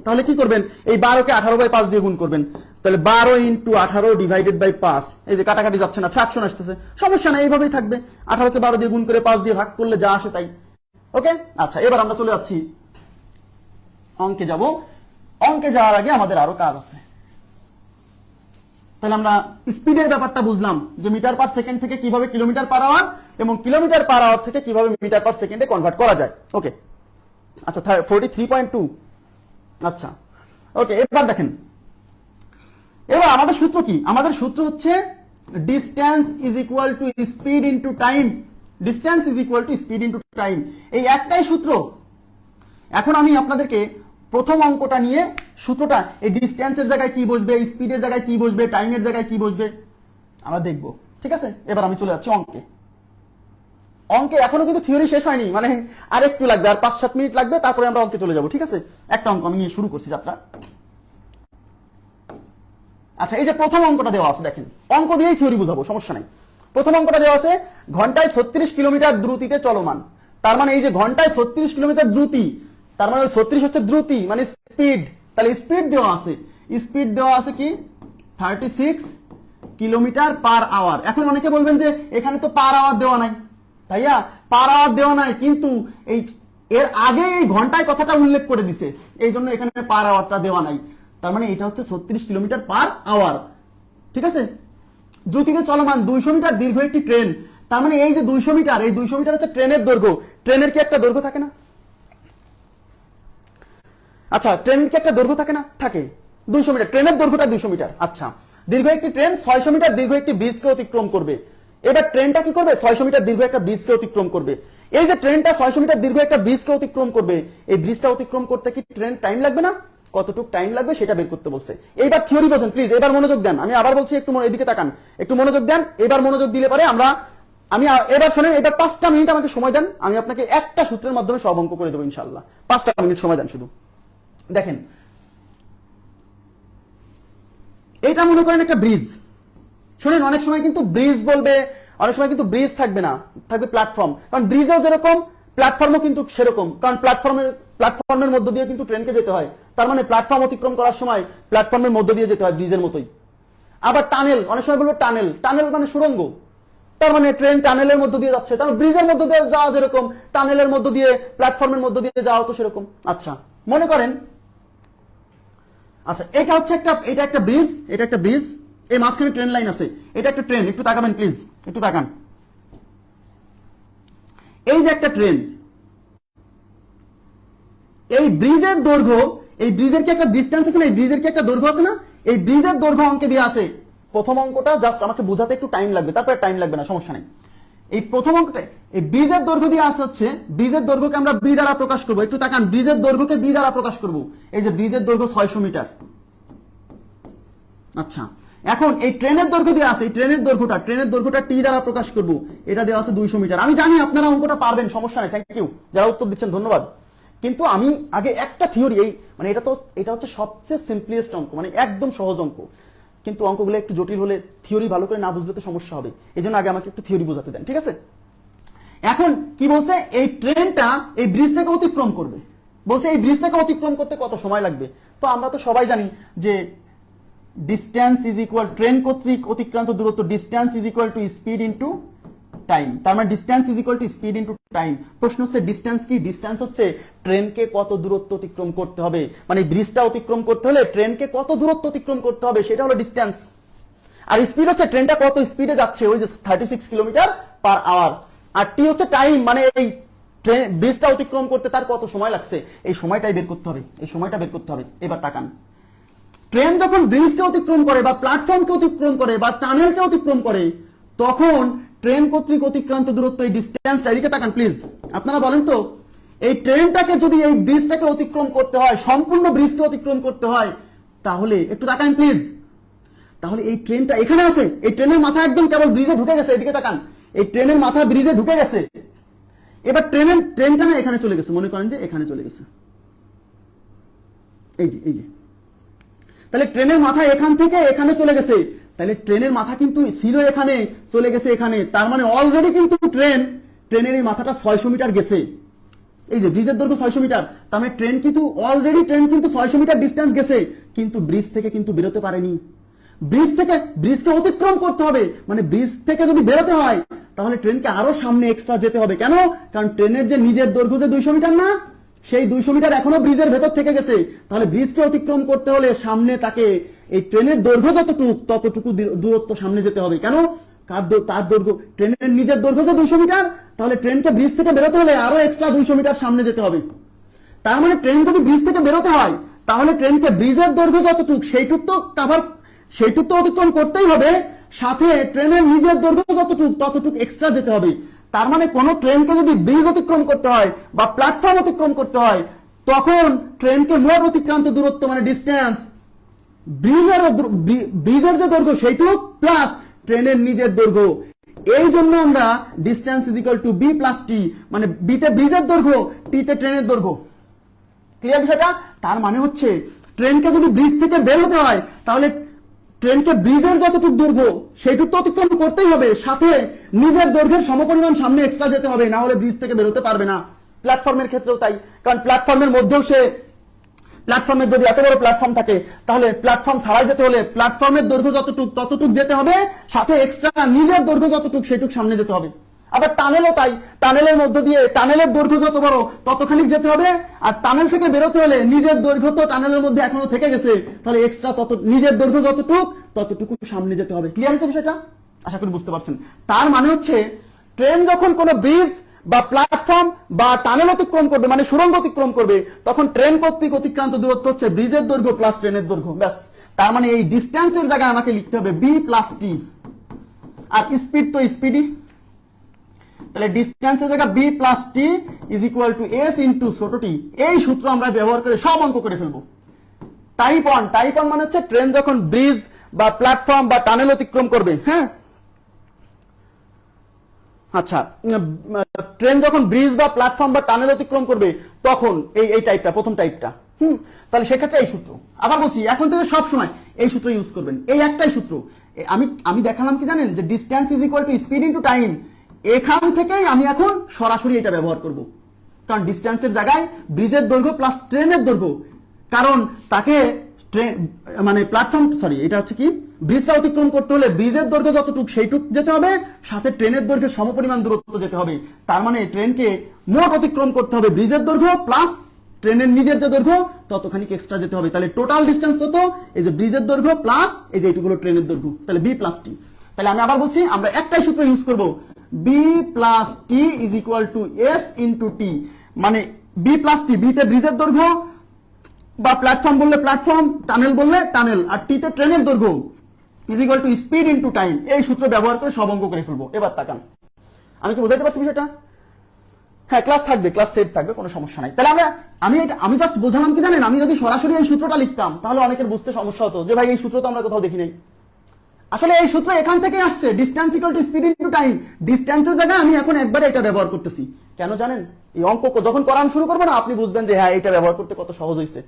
তাহলে কি করবেন? এই 12কে 18/5 দিয়ে গুণ করবেন। তাহলে 12 ইন্টু 18 ডিভাইডেড বাই 5, এই যে কাটাকাটি যাচ্ছে না, ফ্র্যাকশন আসতেছে, সমস্যা নাই, এইভাবেই থাকবে। 18কে 12 দিয়ে গুণ করে 5 দিয়ে ভাগ করলে যা আসে তাই। ওকে, আচ্ছা, এবার আমরা চলে যাচ্ছি অঙ্কে যাব। অঙ্কে যাওয়ার আগে আমাদের আরো কাজ আছে। তাহলে আমরা স্পিডের ব্যাপারটা বুঝলাম যে মিটার পার সেকেন্ড থেকে কিভাবে কিলোমিটার পার আওয়ার এবং কিলোমিটার পার আওয়ার থেকে কিভাবে মিটার পার সেকেন্ডে কনভার্ট করা যায়। ওকে, আচ্ছা 43.2। আচ্ছা, ওকে, এবার দেখেন, এবার আমাদের সূত্র কি? আমাদের সূত্র হচ্ছে distance is equal to speed into time. Distance is equal to speed into time, এই একটাই সূত্র। এখন আমি আপনাদেরকে প্রথম অঙ্কটা নিয়ে সূত্রটা, এই ডিস্টেন্সের জায়গায় কি বসবে, স্পিডের জায়গায় কি বসবে, টাইমের জায়গায় কি বসবে আমরা দেখব, ঠিক আছে। এবার আমি চলে যাচ্ছি অঙ্কে। অঙ্কে এখনো কিন্তু থিওরি শেষ হয়নি, মানে আর একটু লাগবে, আর 5-7 মিনিট লাগবে, তারপরে আমরা অঙ্কে চলে যাব, ঠিক আছে। একটা অঙ্ক আমি নিয়ে শুরু করছি যাত্রা। আচ্ছা, এই যে প্রথম অঙ্কটা দেওয়া আছে, দেখেন, অঙ্ক দিয়েই থিওরি বুঝাবো, সমস্যা নাই। প্রথম অঙ্কটা দেওয়া আছে ঘন্টায় 36 কিলোমিটার দ্রুতিতে চলমান। তার মানে এই যে ঘন্টায় 36 কিলোমিটার দ্রুতি, তার মানে 36 হচ্ছে দ্রুতি মানে স্পিড। তাহলে স্পিড দেওয়া আছে, স্পিড দেওয়া আছে কি 36 কিলোমিটার পার আওয়ার। এখন অনেকে বলবেন যে এখানে তো পার আওয়ার দেওয়া নাই ভাইয়া, পার আওয়ার দেওয়া নাই, কিন্তু এই এর আগে এই ঘন্টায় কথাটা উল্লেখ করে দিছে, এই জন্য এখানে পার আওয়ারটা দেওয়া নাই। তার মানে এটা হচ্ছে 36 কিলোমিটার পার আওয়ার, ঠিক আছে। দ্রুতিতে চলমান 200 মিটার দীর্ঘ একটি ট্রেন। তার মানে এই যে 200 মিটার, এই 200 মিটার হচ্ছে ট্রেনের দৈর্ঘ্য। ট্রেনের কি একটা দৈর্ঘ্য থাকে না? আচ্ছা, ট্রেনের কি একটা দৈর্ঘ্য থাকে না? থাকে। 200 মিটার, ট্রেনের দৈর্ঘ্যটা 200 মিটার। আচ্ছা, দীর্ঘ একটি ট্রেন 600 মিটার দীর্ঘ একটি ব্রিজকে অতিক্রম করবে। এবার ট্রেনটা কি করবে? 600 মিটার দীর্ঘ একটা ব্রিজকে অতিক্রম করবে। এই যে ট্রেনটা 600 মিটার দীর্ঘ একটা ব্রিজকে অতিক্রম করবে, এই ব্রিজটা অতিক্রম করতে কি ট্রেন টাইম লাগবে না? কতটুকু টাইম লাগবে সেটা বের করতে বলছে। এইবার থিওরি বোঝেন প্লিজ, এবার মনোযোগ দেন। আমি আবার বলছি, একটু এদিকে তাকান, একটু মনোযোগ দেন। এবার মনোযোগ দিলে পারে আমি এবার শুনেন, এবার 5টা মিনিট আমাকে সময় দেন, আমি আপনাকে একটা সূত্রের মাধ্যমে সব অঙ্ক করে দেবো ইনশাআল্লাহ। 5টা মিনিট সময় দেন শুধু। দেখেন, এটা মনে করেন একটা ব্রিজ। শুনেন, অনেক সময় কিন্তু ব্রিজ বলবে, অনেক সময় কিন্তু ব্রিজ থাকবে না, থাকবে প্ল্যাটফর্ম। কারণ ব্রিজেও যেরকম প্ল্যাটফর্মও কিন্তু সেরকম, কারণ প্ল্যাটফর্মের মধ্য দিয়ে কিন্তু ট্রেনকে যেতে হয়। তার মানে প্ল্যাটফর্ম অতিক্রম করার সময় প্ল্যাটফর্মের মধ্য দিয়ে যেতে হয়, ব্রিজের মতোই। আবার টানেল, অনেক সময় বলবো টানেল, টানেল মানে সুড়ঙ্গ। তার মানে ট্রেন টানেলের মধ্য দিয়ে যাচ্ছে, তার ব্রিজের মধ্য দিয়ে যাওয়া যেরকম, টানেলের মধ্য দিয়ে প্ল্যাটফর্মের মধ্য দিয়ে যাওয়া তো সেরকম। আচ্ছা, মনে করেন, আচ্ছা, এটা হচ্ছে এটা একটা ব্রিজ, এটা একটা ব্রিজ, এই মাঝখানে ট্রেন লাইন আছে, এটা একটা ট্রেন। একটু তাকাবেন প্লিজ, একটু তাকান। এই যে একটা ট্রেন, এই ব্রিজের দৈর্ঘ্য, এই ব্রিজের কি একটা ডিস্টেন্স আছে না, এই ব্রিজের কি একটা দৈর্ঘ্য আছে না, এই ব্রিজের দৈর্ঘ্য অঙ্কে দিয়ে আছে। প্রথম অঙ্কটা জাস্ট আমাকে বোঝাতে একটু টাইম লাগবে, তারপরে টাইম লাগবে না, সমস্যা নেই। এই প্রথম অঙ্কটা এই ব্রিজের দৈর্ঘ্য দিয়ে আসে হচ্ছে, ব্রিজের দৈর্ঘ্যকে আমরা বি দ্বারা প্রকাশ করবো। একটু তাকান, ব্রিজের দৈর্ঘ্যকে বি দ্বারা প্রকাশ করবো। এই যে ব্রিজের দৈর্ঘ্য 600 মিটার। আচ্ছা, এখন এই ট্রেনের দৈর্ঘ্য দিয়ে আছে, এই ট্রেনের দৈর্ঘ্যটা টি দ্বারা প্রকাশ করবো। এটা দেওয়া আছে 200 মিটার। আমি জানি আপনারা অঙ্কটা পারবেন, সমস্যা নেই, থ্যাংক ইউ যারা উত্তর দিচ্ছেন, ধন্যবাদ। কিন্তু আমি আগে একটা থিওরি, এই মানে এটা হচ্ছে সবচেয়ে সিম্পলিয়েস্ট অঙ্ক, মানে একদম সহজ অঙ্ক। কিন্তু অঙ্কগুলো একটু জটিল হলে, থিওরি ভালো করে না বুঝলে তো সমস্যা হবে। এই জন্য আগে আমাকে একটু থিওরি বোঝাতে দেন, ঠিক আছে। এখন কি বলছে, এই ট্রেনটা এই ব্রিজটাকে অতিক্রম করবে। বলছে এই ব্রিজটাকে অতিক্রম করতে কত সময় লাগবে। তো আমরা তো সবাই জানি যে ডিস্টেন্স ইজ ইকুয়াল, ট্রেন কর্তৃক অতিক্রান্ত দূরত্ব, distance is equal to speed into time. তার মানে distance is equal to speed into time. প্রশ্ন হচ্ছে ডিস্টেন্স কি? ডিস্টেন্স হচ্ছে ট্রেনকে কত দূরত্ব অতিক্রম করতে হবে, মানে ব্রিজটা অতিক্রম করতে হলে ট্রেনকে কত দূরত্ব অতিক্রম করতে হবে, সেটা হলো ডিস্টেন্স। আর স্পিড হচ্ছে ট্রেনটা কত স্পিডে যাচ্ছে, ওই যে 36 কিলোমিটার পার আওয়ার। আর টি হচ্ছে টাইম, মানে এই ট্রেন ব্রিজটা অতিক্রম করতে তার কত সময় লাগছে, এই সময়টাই বের করতে হবে, এই সময়টা বের করতে হবে। এবার তাকান, ট্রেন যখন ব্রিজকে অতিক্রম করে বা প্ল্যাটফর্মকে অতিক্রম করে বা টানেলকে অতিক্রম করে, তখন ট্রেন কর্তৃক অতিক্রান্ত দূরত্ব, এই ডিস্টেন্সটা, এদিকে তাকান প্লিজ, আপনারা বলেন তো, এই ট্রেনটাকে যদি এই ব্রিজটাকে অতিক্রম করতে হয়, সম্পূর্ণ ব্রিজকে অতিক্রম করতে হয়, তাহলে একটু তাকান প্লিজ, তাহলে এই ট্রেনটা এখানে আছে, এই ট্রেনের মাথা একদম কেবল ব্রিজে ঢুকে গেছে, এদিকে তাকান, এই ট্রেনের মাথা ব্রিজে ঢুকে গেছে। এবার ট্রেনটা না এখানে চলে গেছে, মনে করেন যে এখানে চলে গেছে, এই যে তাহলে ট্রেনের মাথা এখান থেকে এখানে চলে গেছে, তাহলে ট্রেনের মাথা কিন্তু ছিল এখানে, চলে গেছে এখানে, তার মানে অলরেডি কিন্তু ট্রেনের এই মাথাটা 600 মিটার গেছে। এই যে ব্রিজের দৈর্ঘ্য 600 মিটার, তার মানে ট্রেন কিন্তু 600 মিটার ডিস্টেন্স গেছে, কিন্তু ব্রিজ থেকে কিন্তু বেরোতে পারেনি। ব্রিজকে অতিক্রম করতে হবে, মানে ব্রিজ থেকে যদি বেরোতে হয় তাহলে ট্রেনকে আরো সামনে এক্সট্রা যেতে হবে। কেন? কারণ ট্রেনের যে নিজের দৈর্ঘ্য যে 200 মিটার না, সেই 200 মিটার এখনো ব্রিজের ভেতর থেকে গেছে, তাহলে ব্রিজকে অতিক্রম করতে হলে সামনে তাকে এই ট্রেনের দৈর্ঘ্য ততটুকু দূরত্ব সামনে যেতে হবে। কেন? তার দৈর্ঘ্য, ট্রেনের নিজের দৈর্ঘ্য যে 200 মিটার, তাহলে ট্রেনকে ব্রিজ থেকে বেরোতে হলে আরো এক্সট্রা 200 মিটার সামনে যেতে হবে। তার মানে ট্রেন যদি ব্রিজ থেকে বেরোতে হয়, তাহলে ট্রেনকে ব্রিজের দৈর্ঘ্য যতটুকু সেইটুক তো অতিক্রম করতেই হবে, সাথে ট্রেনের নিজের দৈর্ঘ্য ততটুকু এক্সট্রা যেতে হবে। তার মানে কোন ট্রেনকে যদি ব্রিজ অতিক্রম করতে হয় বা প্ল্যাটফর্ম অতিক্রম করতে হয়, তখন ট্রেনকে মোট অতিক্রান্ত দূরত্ব মানে ডিস্টেন্স, ব্রিজের যে দৈর্ঘ্য সেইটুক প্লাস ট্রেনের নিজের দৈর্ঘ্য। এই জন্য আমরা distance is equal to B plus T, মানে বিতে ব্রিজের দৈর্ঘ্য, টিতে ট্রেনের দৈর্ঘ্য। ক্লিয়ার বিষয়টা? তার মানে হচ্ছে ট্রেনকে যদি ব্রিজ থেকে বের হতে হয়, তাহলে ট্রেনকে ব্রিজের যতটুকু দৈর্ঘ্য সেইটুকু তো অতিক্রম করতেই হবে, সাথে নিজের দৈর্ঘ্যের সমপরিমাণ সামনে এক্সট্রা যেতে হবে, না হলে ব্রিজ থেকে বেরোতে পারবে না। প্ল্যাটফর্মের ক্ষেত্রেও তাই, কারণ প্ল্যাটফর্মের মধ্যেও প্ল্যাটফর্মের যদি এত বড় প্ল্যাটফর্ম থাকে, তাহলে প্ল্যাটফর্ম ছাড়াই যেতে হলে প্ল্যাটফর্মের দৈর্ঘ্য ততটুকু যেতে হবে, সাথে এক্সট্রা নিজের দৈর্ঘ্য যতটুকু সেইটুকু সামনে যেতে হবে। আবার টানেলও তাই, টানেলের মধ্য দিয়ে টানেলের দৈর্ঘ্য যত বড় ততখানি যেতে হবে, আর টানেল থেকে বেরোতে হলে নিজের দৈর্ঘ্য তো টানেলের মধ্যে এখনো থেকে গেছে, তাহলে এক্সট্রা নিজের দৈর্ঘ্য ততটুকু সামনে যেতে হবে। ক্লিয়ার হয়েছে বিষয়টা? আশা করি বুঝতে পারছেন। তার মানে হচ্ছে ট্রেন যখন কোনো ব্রিজ বা প্ল্যাটফর্ম বা টানেল অতিক্রম করবে, মানে সুড়ঙ্গ অতিক্রম করবে, তখন ট্রেন কর্তৃক অতিক্রান্ত দূরত্ব হচ্ছে ব্রিজের দৈর্ঘ্য প্লাস ট্রেনের দৈর্ঘ্য, ব্যাস। তার মানে এই ডিস্টেন্সের জায়গায় আমাকে লিখতে হবে বি প্লাস টি, আর স্পিড তো স্পিডই, তাহলে ডিস্টেন্সের জায়গায় B plus T is equal to S into ছোট টি। এই সূত্র আমরা ব্যবহার করে সব অঙ্ক করে ফেলবো। টাইপ ওয়ান মানে হচ্ছে ট্রেন যখন ব্রিজ বা প্ল্যাটফর্ম বা টানেল অতিক্রম করবে, হ্যাঁ, আচ্ছা, ট্রেন যখন ব্রিজ বা প্ল্যাটফর্ম বা টানেল অতিক্রম করবে, তখন এই টাইপটা, প্রথম টাইপটা, তাহলে সেক্ষেত্রে এই সূত্র। আবার বলছি, এখন থেকে সব সময় এই সূত্র ইউজ করবেন, এই একটাই সূত্র। আমি দেখালাম কি জানেন, যে distance is equal to speed into time, এখান থেকেই আমি এখন সরাসরি এটা ব্যবহার করব, কারণ ডিস্টেন্সের জায়গায় ব্রিজের দৈর্ঘ্য প্লাস ট্রেনের দৈর্ঘ্য, কারণ তাকে মানে প্ল্যাটফর্ম, সরি, এটা হচ্ছে কি, ব্রিজটা অতিক্রম করতে হলে ব্রিজের দৈর্ঘ্য যতটুকু সেইটুক যেতে হবে, সাথে ট্রেনের দৈর্ঘ্যের সমপরিমাণ দূরত্ব যেতে হবে। তার মানে ট্রেনকে মোট অতিক্রম করতে হবে ব্রিজের দৈর্ঘ্য প্লাস ট্রেনের নিজের যে দৈর্ঘ্য ততখানি এক্সট্রা যেতে হবে। তাহলে টোটাল ডিস্টেন্স কত? এই যে ব্রিজের দৈর্ঘ্য প্লাস এই যে এইটুকু হলো ট্রেনের দৈর্ঘ্য, তাহলে বি প্লাস টি। তাহলে আমি আবার বলছি, আমরা একটাই সূত্র ইউজ করব, B plus T is equal to S into T, মানে বি প্লাস টি, বিতে ব্রিজের দৈর্ঘ্য বা প্ল্যাটফর্ম বললে প্ল্যাটফর্ম, টানেল বললে টানেল, আর টিতে ট্রেনের দৈর্ঘ্য is equal to speed into time. এই সূত্র ব্যবহার করে সব অঙ্ক করে ফেলবো। এবার তাকান, আমি কি বুঝাইতে পারছি বিষয়টা? হ্যাঁ, ক্লাস থাকবে, ক্লাস সেভ থাকবে, কোনো সমস্যা নাই। তাহলে আমি জাস্ট বোঝালাম কি জানেন, আমি যদি সরাসরি এই সূত্রটা লিখতাম তাহলে অনেকের বুঝতে সমস্যা হতো, যে ভাই এই সূত্র তো আমরা কোথাও দেখি নাই। আসলে এই সূত্র এখান থেকে আসছে, distance equal to speed into time. ডিস্টেন্সের জায়গায় আমি এখন একবারে এটা ব্যবহার করতেছি। কেন জানেন? এই অঙ্ক যখন করানো শুরু করবো না, আপনি বুঝবেন যে হ্যাঁ, এটা ব্যবহার করতে কত সহজ হয়েছে।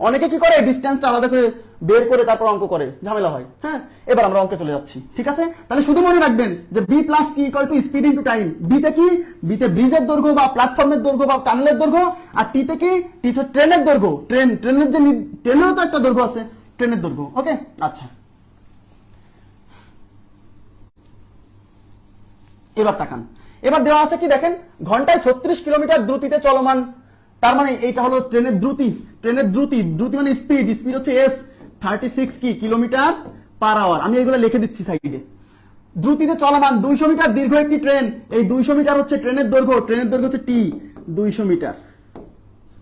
অনেকে কি করে, ডিস্টেন্সটা আলাদা করে বের করে তারপর অঙ্ক করে, ঝামেলা হয়। হ্যাঁ, এবার আমরা অঙ্কে চলে যাচ্ছি, ঠিক আছে? তাহলে শুধু মনে রাখবেন যে B plus T equal to speed into time. বিতে কি? বিতে ব্রিজের দৈর্ঘ্য বা প্ল্যাটফর্মের দৈর্ঘ্য বা টানেলের দৈর্ঘ্য, আর টিতে কি? টিতে ট্রেনের দৈর্ঘ্য, ট্রেনের যে ট্রেনেরও তো একটা দৈর্ঘ্য আছে, ট্রেনের দৈর্ঘ্য। ওকে, আচ্ছা, এবার তাকান, এবার দেওয়া আছে কি দেখেন, ঘন্টায় 36 কিলোমিটার দ্রুতিতে চলমান, তার মানে এটা হলো ট্রেনের দ্রুতি, দ্রুতি মানে স্পিড হচ্ছে এস 36 কি কিলোমিটার পার আওয়ার। আমি এগুলো লিখে দিচ্ছি সাইডে। দ্রুতিতে চলমান 200 মিটার দীর্ঘ একটি ট্রেন, এই 200 মিটার হচ্ছে ট্রেনের দৈর্ঘ্য হচ্ছে টি 200 মিটার।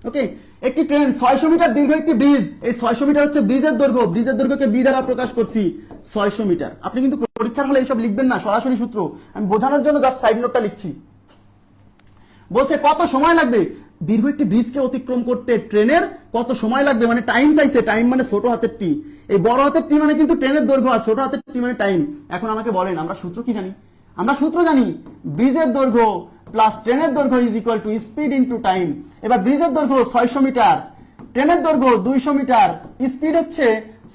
ওকে, একটি ট্রেন 600 মিটার দীর্ঘ একটি ব্রিজ, এই 600 মিটার হচ্ছে ব্রিজের দৈর্ঘ্যকে বি দ্বারা প্রকাশ করছি 600 মিটার। আপনি কিন্তু পরীক্ষার হলে এইসব লিখবেন না, সরাসরি সূত্র আমি বোঝানোর জন্য জাস্ট সাইড নোটটা লিখছি। বলছে কত সময় লাগবে দীর্ঘ একটি ব্রিজকে অতিক্রম করতে, ট্রেনের কত সময় লাগবে, মানে টাইম চাইছে, টাইম মানে ছোট হাতের টি, এই বড় হাতের টি মানে কিন্তু ট্রেনের দৈর্ঘ্য আর ছোট হাতের টি মানে টাইম। এখন আমাকে বলেন আমরা সূত্র কি জানি? আমরা সূত্র জানি ব্রিজের দৈর্ঘ্য প্লাস ট্রেনের দৈর্ঘ্য is equal to speed into time. এবার ব্রিজের দৈর্ঘ্য 600 মিটার, ট্রেনের দৈর্ঘ্য 200 মিটার, স্পিড হচ্ছে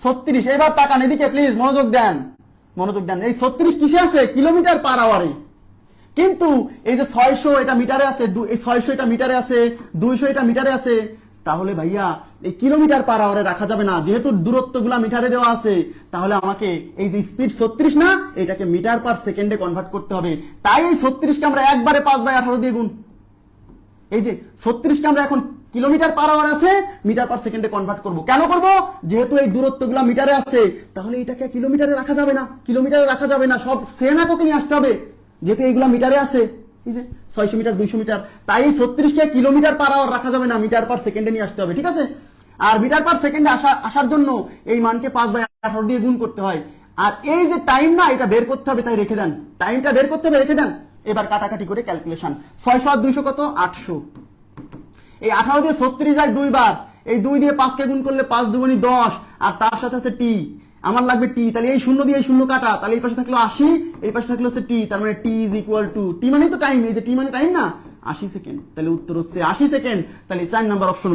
36। এবার তাকান এদিকে প্লিজ, মনোযোগ দেন। এই 36 কিসে আছে? কিলোমিটার পার আওয়ারে। কিন্তু এই যে 600 এটা মিটারে আছে, এই 600 এটা মিটারে আছে, 200 এটা মিটারে আছে, তাহলে ভাইয়া এই কিলোমিটার পার আওয়ারে রাখা যাবে না, যেহেতু দূরত্বগুলা মিটারে দেওয়া আছে। তাহলে আমাকে এই যে স্পিড 36 না, এটাকে মিটার পার সেকেন্ডে কনভার্ট করতে হবে। তাই এই 36 কে আমরা একবারে 5/18 দিয়ে গুণ, এই যে 36 কে আমরা এখন কিলোমিটার পার আওয়ার আছে মিটার পার সেকেন্ডে কনভার্ট করব। কেন করব? যেহেতু এই দূরত্বগুলা মিটারে আছে, তাহলে এটাকে কিলোমিটারে রাখা যাবে না, সব সেম এককে নিয়ে আসতে হবে, যেহেতু এইগুলা মিটারে আছে। এই যে 600 মিটার 200 মিটার, তাই 36 কে কিলোমিটার পার আওয়ার রাখা যাবে না, মিটার পার সেকেন্ডে নিয়ে আসতে হবে। ঠিক আছে? আর মিটার পার সেকেন্ডে আসার জন্য এই মানকে 5/18 দিয়ে গুণ করতে হয়। আর এই যে টাইম না, এটা বের করতে হবে, তাই রেখে দেন, টাইমটা বের করতে হবে, রেখে দেন। এবার কাটাকাটি করে ক্যালকুলেশন, 600 আর 200 কত? 800। এই 18 দিয়ে 36 যায় 2 বার, এই 2 দিয়ে 5 কে গুণ করলে 5 দুগুণী 10, আর তার সাথে আছে টি, আমার লাগবে টি, তাহলে এই শূন্য দিয়ে এই শূন্য কাটা, তাহলে এই পাশে থাকলো 80, এই পাশে থাকলো হচ্ছে টি, তার মানে টি ইজ ইকুয়াল টু, টি মানে তো টাইম, এই যে টি মানে টাইম না, 80 সেকেন্ড। তাহলে উত্তর হচ্ছে 80 সেকেন্ড। তাহলে 4 নাম্বার অপশন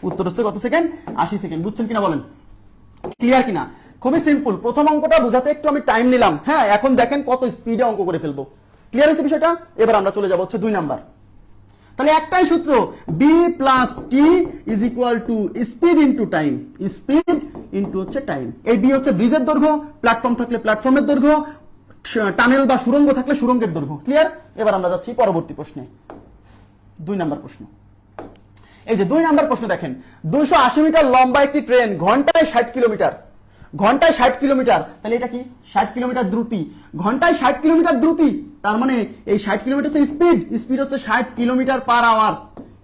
উত্তর হচ্ছে কত সেকেন্ড? 80 সেকেন্ড। বুঝছেন কিনা বলেন? ক্লিয়ার কিনা? খুবই সিম্পল। প্রথম অঙ্কটা বোঝাতে একটু আমি টাইম নিলাম, হ্যাঁ, এখন দেখেন কত স্পিডে অঙ্ক করে ফেলবো। ক্লিয়ার হয়েছে বিষয়টা? এবার আমরা চলে যাবো হচ্ছে 2 নাম্বার। তাহলে একটাই সূত্র, B plus T is equal to speed into time, speed into হচ্ছে টাইম। এই বি হচ্ছে ব্রিজের দৈর্ঘ্য, প্ল্যাটফর্ম থাকলে প্ল্যাটফর্মের দৈর্ঘ্য, টানেল বা সুড়ঙ্গ থাকলে সুড়ঙ্গের দৈর্ঘ্য। ক্লিয়ার? এবার আমরা যাচ্ছি পরবর্তী প্রশ্নে, 2 নাম্বার প্রশ্ন। এই যে 2 নাম্বার প্রশ্ন দেখেন, 280 মিটার লম্বা একটি ট্রেন ঘন্টায় 60 কিলোমিটার, তাহলে এটা কি? 60 কিলোমিটার দ্রুতি, ঘন্টায় 60 কিলোমিটার দ্রুতি, তার মানে এই 60 কিলোমিটার হচ্ছে স্পিড হচ্ছে 60 কিলোমিটার পার আওয়ার।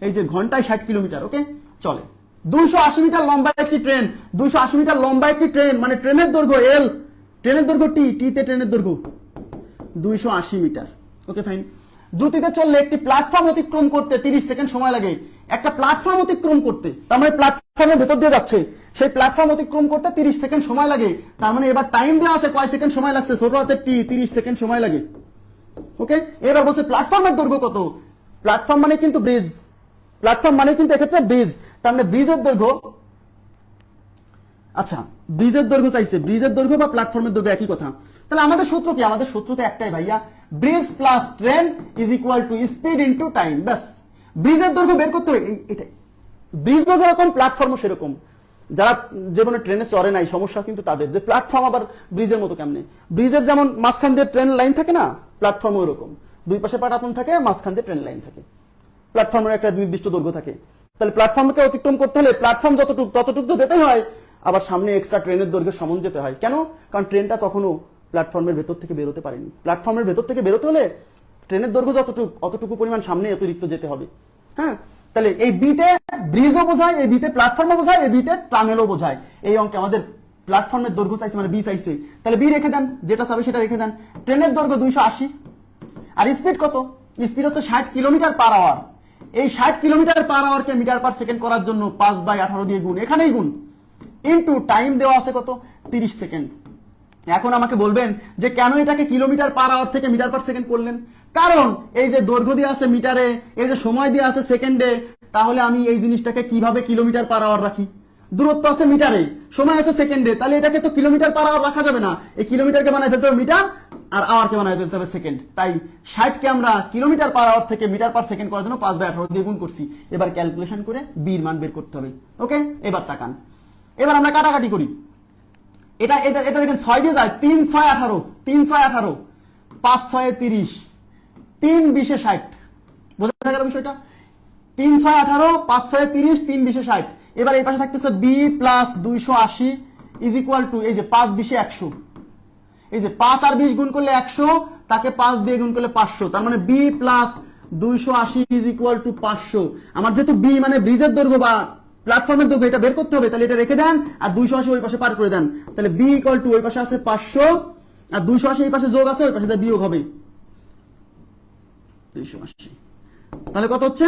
এই যে ঘন্টায় 60 কিলোমিটার, ওকে চলে। 280 মিটার লম্বা একটি ট্রেন, 280 মিটার লম্বা একটি ট্রেন মানে ট্রেনের দৈর্ঘ্য এল, ট্রেনের দৈর্ঘ্য টি, টিতে ট্রেনের দৈর্ঘ্য 280 মিটার। Okay fine. দ্রুতিতে চললে একটি প্ল্যাটফর্ম অতিক্রম করতে 30 সেকেন্ড সময় লাগে। একটা প্ল্যাটফর্ম অতিক্রম করতে, তার মানে প্ল্যাটফর্মের ভেতর দিয়ে যাচ্ছে, সেই প্ল্যাটফর্ম অতিক্রম করতে 30 সেকেন্ড সময় লাগে। তার মানে এবার টাইম দেওয়া আছে, কয় সেকেন্ড সময় লাগছে? ছোট হাতের টি, 30 সেকেন্ড সময় লাগে। ওকে, এবার বলছে প্ল্যাটফর্মের দৈর্ঘ্য কত? প্ল্যাটফর্ম মানে কিন্তু ব্রিজ, এক্ষেত্রে ব্রিজ, তার মানে ব্রিজের দৈর্ঘ্য, আচ্ছা ব্রিজের দৈর্ঘ্য চাইছে, ব্রিজের দৈর্ঘ্য বা প্ল্যাটফর্মের দৈর্ঘ্য একই কথা। তাহলে আমাদের সূত্র কি? আমাদের সূত্র তো একটাই ভাইয়া, bridge plus train is equal to speed into time. ব্যাস, ব্রিজের দৈর্ঘ্য বের করতে হবে, এটাই। ব্রিজ যেরকম প্ল্যাটফর্মও সেরকম। যারা যেমন ট্রেনে চড়ে নাই, সমস্যা কিন্তু তাদের, যে প্ল্যাটফর্ম আবার ব্রিজের মতো কেমনে? ব্রিজের যেমন মাঝখান দিয়ে ট্রেন লাইন থাকে না, প্ল্যাটফর্ম ওরকম, দুই পাশে পাটাতন থাকে, মাঝখান দিয়ে ট্রেন লাইন থাকে, প্ল্যাটফর্মের একটা নির্দিষ্ট দৈর্ঘ্য থাকে। তাহলে প্ল্যাটফর্মকে অতিক্রম করতে হলে প্ল্যাটফর্ম ততটুকু তো যেতে হয়, আবার সামনে এক্সট্রা ট্রেনের দৈর্ঘ্যের সমান যেতে হয়। কেন? কারণ ট্রেনটা তখনও প্ল্যাটফর্মের ভেতর থেকে বেরোতে পারেনি। প্ল্যাটফর্মের ভেতর থেকে বেরোতে হলে ট্রেনের দৈর্ঘ্য অতটুকু পরিমাণ সামনে অতিরিক্ত যেতে হবে। হ্যাঁ, তাহলে এই বিতে ব্রিজও বোঝায়, এই বিতে প্ল্যাটফর্মও বোঝায়, এই বিতে টানেলও বোঝায়। এই অঙ্কে আমাদের প্ল্যাটফর্মের দৈর্ঘ্য চাইছে, মানে বি চাইছে, তাহলে বি রেখে দেন, যেটা চাবে সেটা রেখে দেন। ট্রেনের দৈর্ঘ্য 280, আর স্পিড কত? স্পিড হচ্ছে 60 কিলোমিটার পার আওয়ার। এই 60 কিলোমিটার পার আওয়ারকে মিটার পার সেকেন্ড করার জন্য 5/18 দিয়ে গুণ, এখানেই গুণ, ইনটু টাইম দেওয়া আছে কত? 30 সেকেন্ড। এখন আমাকে বলবেন যে কেন এটাকে কিলোমিটার পার আওয়ার থেকে মিটার পার সেকেন্ড করলেন? কারণ এই যে দৈর্ঘ্য দিয়ে আছে মিটারে, এই যে সময় দিয়ে আছে সেকেন্ডে, তাহলে আমি এই জিনিসটাকে কিভাবে কিলোমিটার পার আওয়ার রাখি? দূরত্ব আছে মিটারে, সময় আছে সেকেন্ডে, তাহলে এটাকে তো কিলোমিটার পার আওয়ার রাখা যাবে না। এই কিলোমিটারকে বানাই ফেলতে হবে মিটার, আর আওয়ারকে বানাই ফেলতে হবে সেকেন্ড। তাই 60 কে আমরা কিলোমিটার পার আওয়ার থেকে মিটার পার সেকেন্ড করার জন্য 5/18 দিয়ে গুণ করছি। এবার ক্যালকুলেশন করে বির মান বের করতে হবে। ওকে, এবার তাকান, এবার আমরা কাটাকাটি করি। এটা দেখেন 6 দিয়ে যায়, 3 6 18, 3 6 18, 5 6 30, 3×20=60, বোঝা গেল বিষয়টা? 3×6=18, 5×6=30, 3×20=60। এবার এই পাশে থাকতেছে B plus 280 is equal to, এই যে 5×20=100, এই যে 5 আর 20 গুণ করলে 100, তাকে 5 দিয়ে গুণ করলে 500, তার মানে B plus 280 is equal to 500। আমার যেহেতু বি মানে ব্রিজের দৈর্ঘ্য বা প্ল্যাটফর্মের দৈর্ঘ্য, এটা বের করতে হবে, তাহলে এটা রেখে দেন আর 280 ওই পাশে পার করে দেন, তাহলে বি ইকুয়াল টু ওই পাশে আছে 500 আর 280 এই পাশে যোগ আছে, ওই পাশে বিয়োগ হবে 280, তাহলে কত হচ্ছে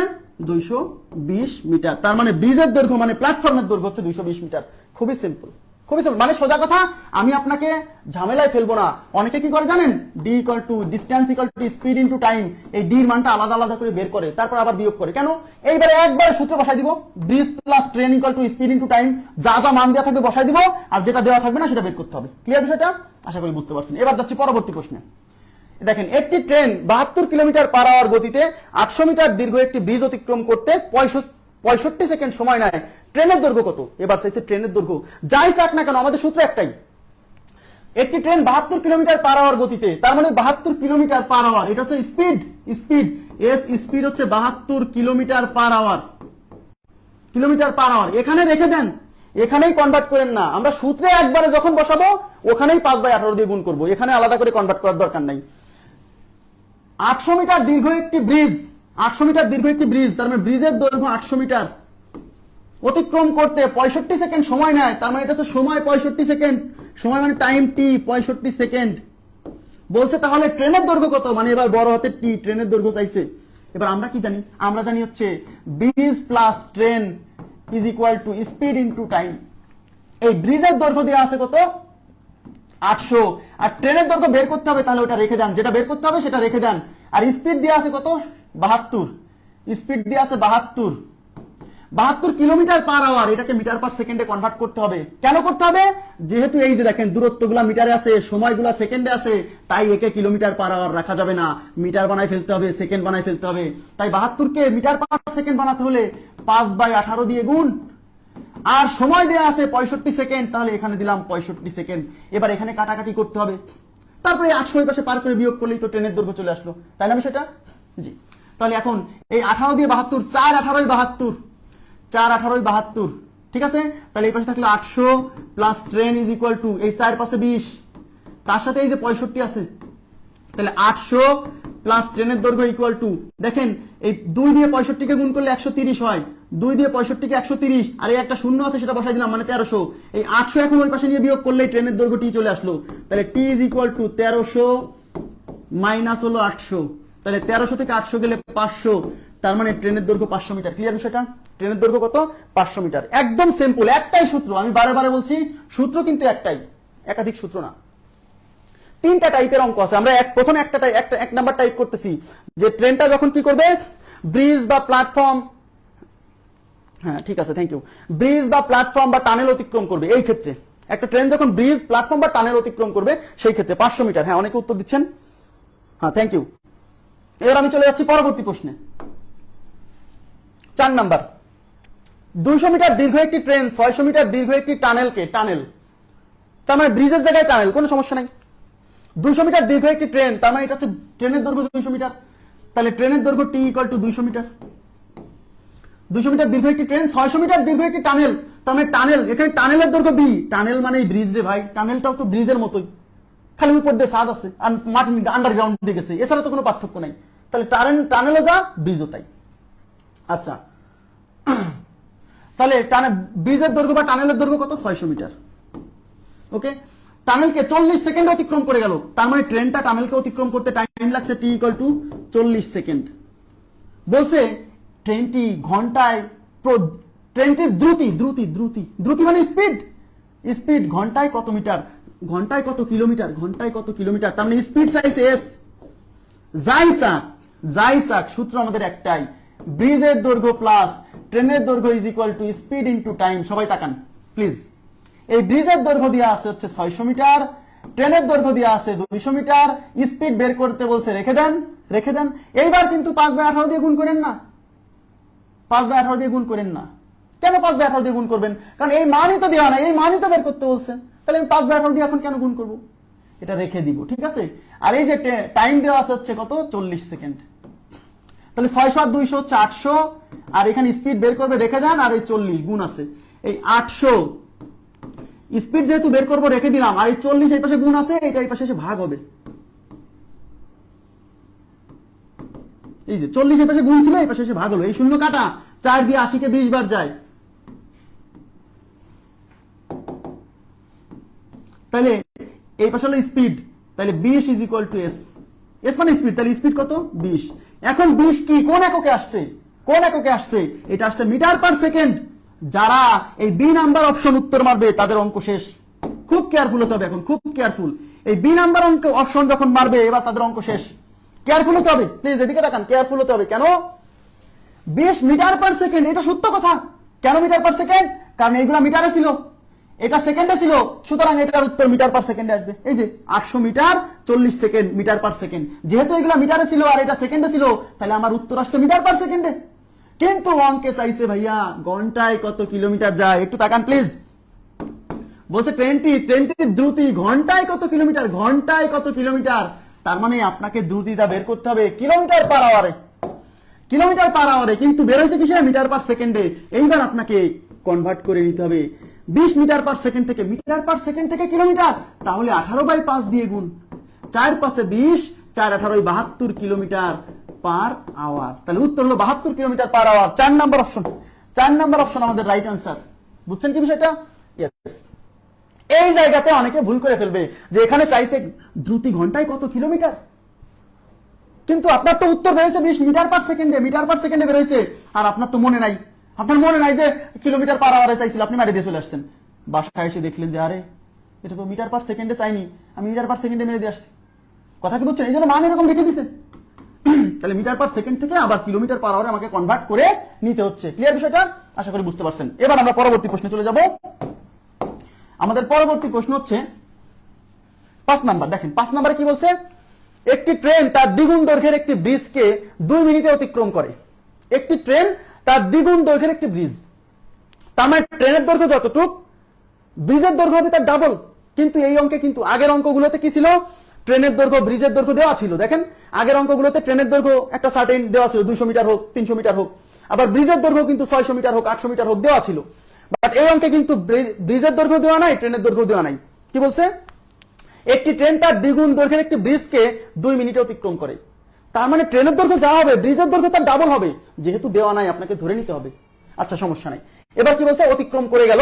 220 মিটার। তার মানে ব্রিজের দৈর্ঘ্য মানে প্ল্যাটফর্মের দৈর্ঘ্য হচ্ছে 220 মিটার। খুবই সিম্পল, খুবই সিম্পল, মানে সোজা কথা, আমি আপনাকে ঝামেলায় ফেলবো না। অনেকে কি করে জানেন, D equal to distance equal to speed into time, এই ডি এর মানটা আলাদা আলাদা করে বের করে তারপর আবার বিয়োগ করে। কেন? এইবারে একবারে সূত্র বসাই দিব, bridge plus train equal to speed into time, যা যা মান দেওয়া থাকবে বসাই দিব, আর যেটা দেওয়া থাকবে না সেটা বের করতে হবে। ক্লিয়ার বিষয়টা? আশা করি বুঝতে পারছেন। এবার যাচ্ছি পরবর্তী প্রশ্নে। দেখেন, একটি ট্রেন 72 কিলোমিটার পার আওয়ার গতিতে 800 মিটার দীর্ঘ একটি ব্রিজ অতিক্রম করতে 65 সেকেন্ড সময় নেয়। ট্রেনের দৈর্ঘ্য কত? এবার চাইছে ট্রেনের দৈর্ঘ্য। যাই চাক না কেন, আমাদের সূত্র একটাই, একটি ট্রেন 72 কিলোমিটার পার আওয়ার গতিতে, তার মানে 72 কিলোমিটার পার আওয়ার, এটা হচ্ছে স্পিড, স্পিড এস, স্পিড হচ্ছে 72 kilometre per hour, kilometre per hour. এখানে রেখে দেন, এখানেই কনভার্ট করেন না, আমরা সূত্রে একবারে যখন বসাবো ওখানেই 5/18 দিয়ে গুণ করবো, এখানে আলাদা করে কনভার্ট করার দরকার নাই। 800 মিটার দীর্ঘ একটি ব্রিজ, 800 মিটার দীর্ঘ একটি ব্রিজ, তার মানে ব্রিজের দৈর্ঘ্য 800 মিটার, অতিক্রম করতে 65 সেকেন্ড সময় নেয়, তার মানে এটা হচ্ছে সময় 65 সেকেন্ড, সময় মানে টাইম টি 65 সেকেন্ড। বলছে তাহলে ট্রেনের দৈর্ঘ্য কত, মানে এবার বড় হাতের টি, ট্রেনের দৈর্ঘ্য চাইছে। এবার আমরা কি জানি? আমরা জানি হচ্ছে bridge plus train is equal to speed into time. এই ব্রিজের দৈর্ঘ্য দেওয়া আছে কত? 800, আর ট্রেনের দৈর্ঘ্য বের করতে হবে, তাহলে ওটা রেখে দেন, যেটা বের করতে হবে সেটা রেখে দেন। আর স্পিড দেওয়া আছে কত? 72, স্পিড দেওয়া আছে 72 কিলোমিটার পার আওয়ার, এটাকে মিটার পার সেকেন্ডে কনভার্ট করতে হবে। কেন করতে হবে? যেহেতু এই যে দেখেন দূরত্বগুলা মিটারে আছে, সময়গুলা সেকেন্ডে আছে, তাই একে কিলোমিটার পার আওয়ার রাখা যাবে না, মিটার বানাই ফেলতে হবে, সেকেন্ড বানাই ফেলতে হবে। তাই 72 কে মিটার পার সেকেন্ড বানাতে হলে 5/18 দিয়ে গুণ, আর সময় দেওয়া আছে 65 সেকেন্ড, তাহলে এখানে দিলাম 65 সেকেন্ড। এবার এখানে কাটাকাটি করতে হবে, তারপরে 800 পাশে পার করে বিয়োগ করলেই তো ট্রেনের দৈর্ঘ্য চলে আসলো, তাই না সেটা? জি। তাহলে এখন এই 18 দিয়ে 72, 4×18=72, 4×18=72, ঠিক আছে? তাহলে এই পাশে থাকলো 800 plus train is equal to, এই 4 পাশে 20, তার সাথে এই যে 65 আছে, তাহলে 800 প্লাস ট্রেনের দৈর্ঘ্য ইকুয়াল টু, দেখেন এই 2 দিয়ে 65 কে গুণ করলে 130 হয়, 2 দিয়ে 65 কে 130, আর এই একটা শূন্য আছে সেটা বসাই দিলাম, মানে 1300। এই 800 এখন ওই পাশে নিয়ে বিয়োগ করলে ট্রেনের দৈর্ঘ্য টি চলে আসলো, তাহলে টি ইজ ইকুয়াল টু 1300 মাইনাস হলো 800, তাহলে 1300 থেকে 800 গেলে 500, তার মানে ট্রেনের দৈর্ঘ্য 500 মিটার। ক্লিয়ার বিষয়টা? ট্রেনের দৈর্ঘ্য কত? 500 মিটার। একদম সিম্পল, একটাই সূত্র, আমি বারে বারে বলছি সূত্র কিন্তু একটাই, একাধিক সূত্র না। 3টা টাইপের অঙ্ক আছে, আমরা প্রথমে এক নাম্বার টাইপ করতেছি যে ট্রেনটা যখন কি করবে, ব্রিজ বা প্ল্যাটফর্ম, হ্যাঁ ঠিক আছে, থ্যাংক ইউ, ব্রিজ বা প্ল্যাটফর্ম বা টানেল অতিক্রম করবে। এই ক্ষেত্রে একটা ট্রেন যখন ব্রিজ, প্ল্যাটফর্ম বা টানেল অতিক্রম করবে সেই ক্ষেত্রে 500 মিটার। হ্যাঁ, অনেকে উত্তর দিচ্ছেন, হ্যাঁ থ্যাংক ইউ। এবার আমি চলে যাচ্ছি পরবর্তী প্রশ্নে। 4 নাম্বার, 200 মিটার দীর্ঘ একটি ট্রেন 600 মিটার দীর্ঘ একটি টানেলকে, টানেল তার মানে ব্রিজের জায়গায় টানেল, কোনো সমস্যা নাই। 200 মিটার দীর্ঘ একটি ট্রেন, তার মানে এটা হচ্ছে ট্রেনের দৈর্ঘ্য 200 মিটার, তাহলে ট্রেনের দৈর্ঘ্য টি ইকুয়াল টু 200 মিটার। 200 মিটার দীর্ঘ একটি ট্রেন, 600 মিটার দীর্ঘ একটি টানেল, তার মানে টানেল, এখানে টানেলের দৈর্ঘ্য বি, টানেল মানে ব্রিজ রে ভাই, টানেলটাও তো ব্রিজের মতোই, খালি উপর দিয়ে ছাদ আছে আর মাটি আন্ডারগ্রাউন্ড দিয়ে গেছে, এছাড়া তো কোনো পার্থক্য নাই। তাহলে টানেলও যা, ব্রিজও তাই। আচ্ছা, তাহলে ব্রিজের দৈর্ঘ্য বা টানেলের দৈর্ঘ্য কত? 600 মিটার। ওকে, টানেলকে 40 সেকেন্ড অতিক্রম করে গেল, তার মানে ট্রেনটা টানেলকে অতিক্রম করতে টাইম লাগছে টি ইকুয়াল টু 40 সেকেন্ড। বলছে ট্রেনটি ঘন্টায়, ট্রেনটির দ্রুতি মানে স্পিড, স্পিড ঘন্টায় কত মিটার, ঘন্টায় কত কিলোমিটার, ঘন্টায় কত কিলোমিটার, তার মানে স্পিড সাইজ এস। যাই সাক সূত্র আমাদের একটাই, ব্রিজের দৈর্ঘ্য প্লাস ট্রেনের দৈর্ঘ্য is equal to speed into time. সবাই তাকান প্লিজ, এই ব্রিজের দৈর্ঘ্য দেওয়া আছে হচ্ছে 600 মিটার, ট্রেনের দৈর্ঘ্য দেওয়া আছে 200 মিটার, স্পিড বের করতে বলছে, রেখে দেন। এইবার কিন্তু 5/18 দিয়ে গুণ করেন না, 5/18 দিয়ে গুণ করেন না। কেন 5/18 দিয়ে গুণ করবেন? কারণ এই মানই তো দেওয়া না, এই মানই তো বের করতে বলছেন, তাহলে আমি 5/18 দিয়ে এখন কেন গুণ করবো? এটা রেখে দিব, ঠিক আছে। আর এই যে টাইম দেওয়া আছে হচ্ছে কত, 40 সেকেন্ড। তাহলে 600 আর 200 হচ্ছে 800, আর এখানে স্পিড বের করবে রেখে যান, আর এই 40 গুণ আছে এই 800 স্পিড যেহেতু বের করবো রেখে দিলাম, আর এই 40 এই পাশে গুণ আছে, এটা এই পাশে এসে ভাগ হবে। এই যে 40 এই পাশে গুণ ছিল, এই পাশে এসে ভাগ হলো, এই শূন্য কাটা 4 দিয়ে 80 কে 20 বার যায়, তাহলে এই পাশে হলো স্পিড, তাহলে 20 is equal to S. S মানে স্পিড, তাহলে স্পিড কত 20। এখন 20 কি কোন এককে আসছে, কোন এককে আসছে, এটা আসছে মিটার পার সেকেন্ড। যারা এই বি নাম্বার অপশন উত্তর মারবে তাদের অঙ্ক শেষ। খুব কেয়ারফুল হতে হবে এখন, খুব কেয়ারফুল। এই বি নাম্বার অঙ্ক অপশন যখন মারবে এবার তাদের অঙ্ক শেষ। কেয়ারফুল হতে হবে, প্লিজ এদিকে তাকান, কেয়ারফুল হতে হবে। কেন 20 মিটার পার সেকেন্ড, এটা সত্য কথা। কেন মিটার পার সেকেন্ড? কারণ এইগুলা মিটারে ছিল, এটা সেকেন্ডে ছিল, সুতরাং এটার উত্তর মিটার পার সেকেন্ডে আসবে। এই যে 800 metre 40 second metre per second, যেহেতু এগুলা মিটারে ছিল আর এটা সেকেন্ডে ছিল, তাহলে আমার উত্তর আসছে মিটার পার সেকেন্ডে। কিন্তু অঙ্কে চাইছে ভাইয়া ঘন্টায় কত কিলোমিটার যায়, একটু তাকান প্লিজ। বলছে ট্রেনটির দ্রুতি ঘন্টায় কত কিলোমিটার, ঘন্টায় কত কিলোমিটার, তার মানে আপনাকে দ্রুতিটা বের করতে হবে কিলোমিটার পার আওয়ারে, কিলোমিটার পার আওয়ারে, কিন্তু বের হয়েছে কিসে, মিটার পার সেকেন্ডে। এইবার আপনাকে কনভার্ট করে নিতে হবে 20 মিটার পার সেকেন্ড থেকে মিটার পার সেকেন্ড থেকে কিলোমিটার, তাহলে 18/5 দিয়ে গুণ, 4 5 20, 4 18 72 কিলোমিটার পার আওয়ার। তাহলে উত্তর হলো 72 kilometre per hour. 4 number option, 4 number option আমাদের রাইট আনসার। বুঝছেন কি বিষয়টা? ইয়েস। এই জায়গাতে অনেকে ভুল করে ফেলবে যে এখানে চাইছে দ্রুতি ঘন্টায় কত কিলোমিটার, কিন্তু আপনার তো উত্তর বেরোচ্ছে 20 মিটার পার সেকেন্ডে, মিটার পার সেকেন্ডে বেরোচ্ছে, আর আপনার তো মনে নাই, আপনার মনে নাই যে কিলোমিটার পার আওয়ারে চাইছিল, আপনি মারি দিয়ে চলে আসছেন। বাসায় এসে দেখলেন যে আরে এটা তো মিটার পার সেকেন্ডে চাইনি, আমি মিটার পার সেকেন্ডে মেরে দিয়ে আসছি। কথা কি বুঝছেন? এই জন্য মান এরকম রেখে দিছে। তাহলে মিটার পার সেকেন্ড থেকে আবার কিলোমিটার পার আওয়ারে আমাকে কনভার্ট করে নিতে হচ্ছে। ক্লিয়ার বিষয়টা? আশা করি বুঝতে পারছেন। এবার আমরা পরবর্তী প্রশ্নে চলে যাব। আমাদের পরবর্তী প্রশ্ন হচ্ছে 5 নাম্বার। দেখেন 5 নাম্বারে কি বলছে, একটি ট্রেন তার দ্বিগুণ দৈর্ঘ্যের একটি ব্রিজকে 2 মিনিটে অতিক্রম করে। একটি ট্রেন তার দ্বিগুণ দৈর্ঘ্যের একটি ব্রিজ, তার মানে ট্রেনের দৈর্ঘ্য যতটুক ব্রিজের দৈর্ঘ্য হবে তার ডাবল। কিন্তু এই অঙ্কে কিন্তু আগের অঙ্কগুলোতে কি ছিল, ট্রেনের দৈর্ঘ্য ব্রিজের দৈর্ঘ্য দেওয়া ছিল। দেখেন আগের অঙ্কগুলোতে ট্রেনের দৈর্ঘ্য একটা সার্টেন দেওয়া ছিল, 200 মিটার হোক 300 মিটার হোক, আবার ব্রিজের দৈর্ঘ্য কিন্তু 600 মিটার হোক 800 মিটার হোক দেওয়া ছিল। বাট এই অঙ্কে কিন্তু ব্রিজের দৈর্ঘ্য দেওয়া নাই, ট্রেনের দৈর্ঘ্য দেওয়া নাই। কি বলছে, একটি ট্রেন তার দ্বিগুণ দৈর্ঘ্যের একটি ব্রিজকে 2 মিনিটে অতিক্রম করে। তার মানে ট্রেনের দৈর্ঘ্য যা হবে ব্রিজের দৈর্ঘ্য তার ডাবল হবে, যেহেতু দেওয়া নাই আপনাকে ধরে নিতে হবে। আচ্ছা সমস্যা নাই। এবার কি বলছে, অতিক্রম করে গেল।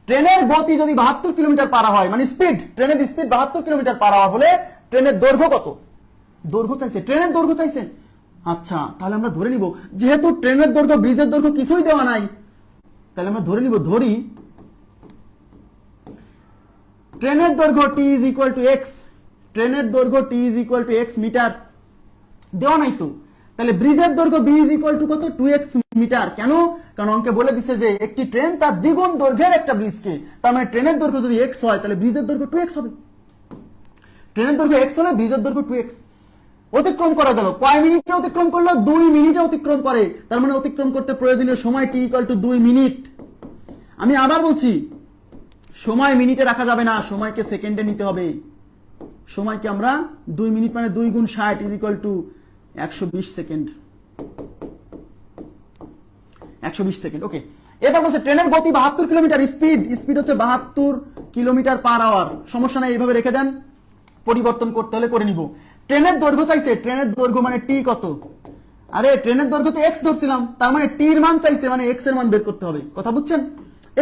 ট্রেনের গতি যদি 72 কিলোমিটার পার হয়, মানে স্পিড, ট্রেনের স্পিড 72 কিলোমিটার পার আওয়ার হলে ট্রেনের দৈর্ঘ্য কত, দৈর্ঘ্য চাইছে, ট্রেনের দৈর্ঘ্য চাইছে। আচ্ছা তাহলে আমরা ধরে নিব যেহেতু ট্রেনের দৈর্ঘ্য ব্রিজের দৈর্ঘ্য কিছুই দেওয়া নাই, তাহলে আমরা ধরে নিব, ধরি ট্রেনের দৈর্ঘ্য টি ইজ ইকুয়াল টু এক্স, ট্রেনের দৈর্ঘ্য টি is equal to x metre, দেওয়া নাই তো। তাহলে ব্রিজের দৈর্ঘ্য বি ইজ ইকুয়াল টু কত, 2x মিটার। কেন? কারণ অঙ্কে বলে দিছে যে একটি ট্রেন তার দ্বিগুণ দৈর্ঘ্যের একটা ব্রিজকে, তার মানে ট্রেনের দৈর্ঘ্য যদি x হয় তাহলে ব্রিজের দৈর্ঘ্য 2x হবে। ট্রেনের দৈর্ঘ্য x হলে ব্রিজের দৈর্ঘ্য 2x। অতিক্রম করা গেল, কয় মিনিটে অতিক্রম করলো, 2 মিনিটে অতিক্রম করে। তার মানে অতিক্রম করতে প্রয়োজনীয় সময় টি ইকুয়াল টু 2 মিনিট। আমি আবার বলছি, সময় মিনিটে রাখা যাবে না, সময়কে সেকেন্ডে নিতে হবে। সময়কে আমরা 2 মিনিট মানে 2 গুণ 60 is equal to 120 second, 120 second. Okay, এবার বলছে ট্রেনের গতি 72 কিলোমিটার, স্পিড হচ্ছে 72 কিলোমিটার পার আওয়ার। সমস্যা নাই, এইভাবে রেখে দেন, পরিবর্তন করতে হলে করে নিব। ট্রেনের দৈর্ঘ্য চাইছে, ট্রেনের দৈর্ঘ্য মানে টি কত, আরে ট্রেনের দৈর্ঘ্য তো এক্স ধরছিলাম, তার মানে টির মান চাইছে, মানে এক্স এর মান বের করতে হবে। কথা বুঝছেন?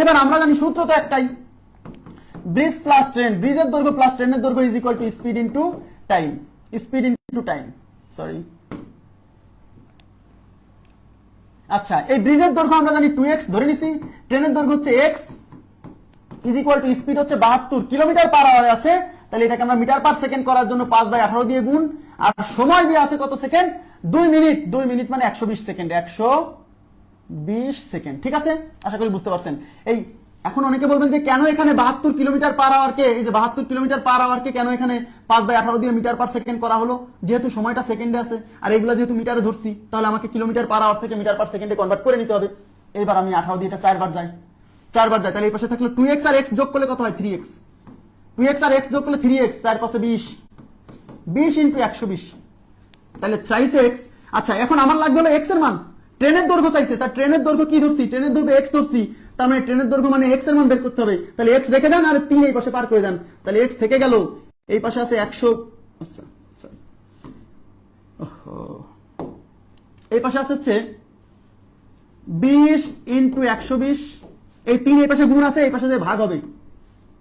এবার আমরা জানি সূত্র তো একটাই, ব্রিজ প্লাস ট্রেন, ব্রিজের দৈর্ঘ্য প্লাস ট্রেনের দৈর্ঘ্য is equal to speed into time, speed into time, sorry. আচ্ছা এই ব্রিজের দৈর্ঘ্য আমরা জানি 2x ধরে নিছি, ট্রেনের দৈর্ঘ্য হচ্ছে x is equal to speed হচ্ছে 72 কিলোমিটার পার আওয়ারে আছে, তাহলে এটাকে আমরা মিটার পার সেকেন্ড করার জন্য 5/18 দিয়ে গুণ, আর সময় দিয়ে আছে কত সেকেন্ড, 2 মিনিট, 2 মিনিট মানে 120 সেকেন্ড, 120 সেকেন্ড। ঠিক আছে, আশা করি বুঝতে পারছেন। এই এখন অনেকে বলবেন যে কেন এখানে 72 কিলোমিটার পার আওয়ারকে, এই যে 72 কিলোমিটার পার আওয়ারকে কেন এখানে 5/18 দিয়ে মিটার পার সেকেন্ড করা হলো, যেহেতু সময়টা সেকেন্ডে আছে, আর এগুলা যেহেতু মিটারে ধরছি, তাহলে আমাকে কিলোমিটার পার আওয়ার থেকে মিটার পার সেকেন্ডে কনভার্ট করে নিতে হবে। এবার আমি 18 দিয়ে এটা 4 বার যায়, তাহলে এই পাশে থাকলো 2x আর x যোগ করলে কত হয়, 3x, 2x আর x যোগ করলে 3x, 4 5 20, 20 ইন্টু 120, তাহলে 30x। আচ্ছা এখন আমার লাগবে হলো x এর মান, ট্রেনের দৈর্ঘ্য চাইছে, তার ট্রেনের দৈর্ঘ্য কি ধরছি, ট্রেনের দৈর্ঘ্য x ধরছি, তার মানে ট্রেনের দৈর্ঘ্য মানে x এর মান বের করতে হবে। তাহলে x রেখে দেন আর 3 এই পাশে পার করে দেন, তাহলে x থেকে গেল, এই পাশে আছে 100, আচ্ছা সরি, এই পাশে আছে হচ্ছে 20 ইন্টু 120, এই 3 এই পাশে গুণ আছে, এই পাশে যে ভাগ হবে।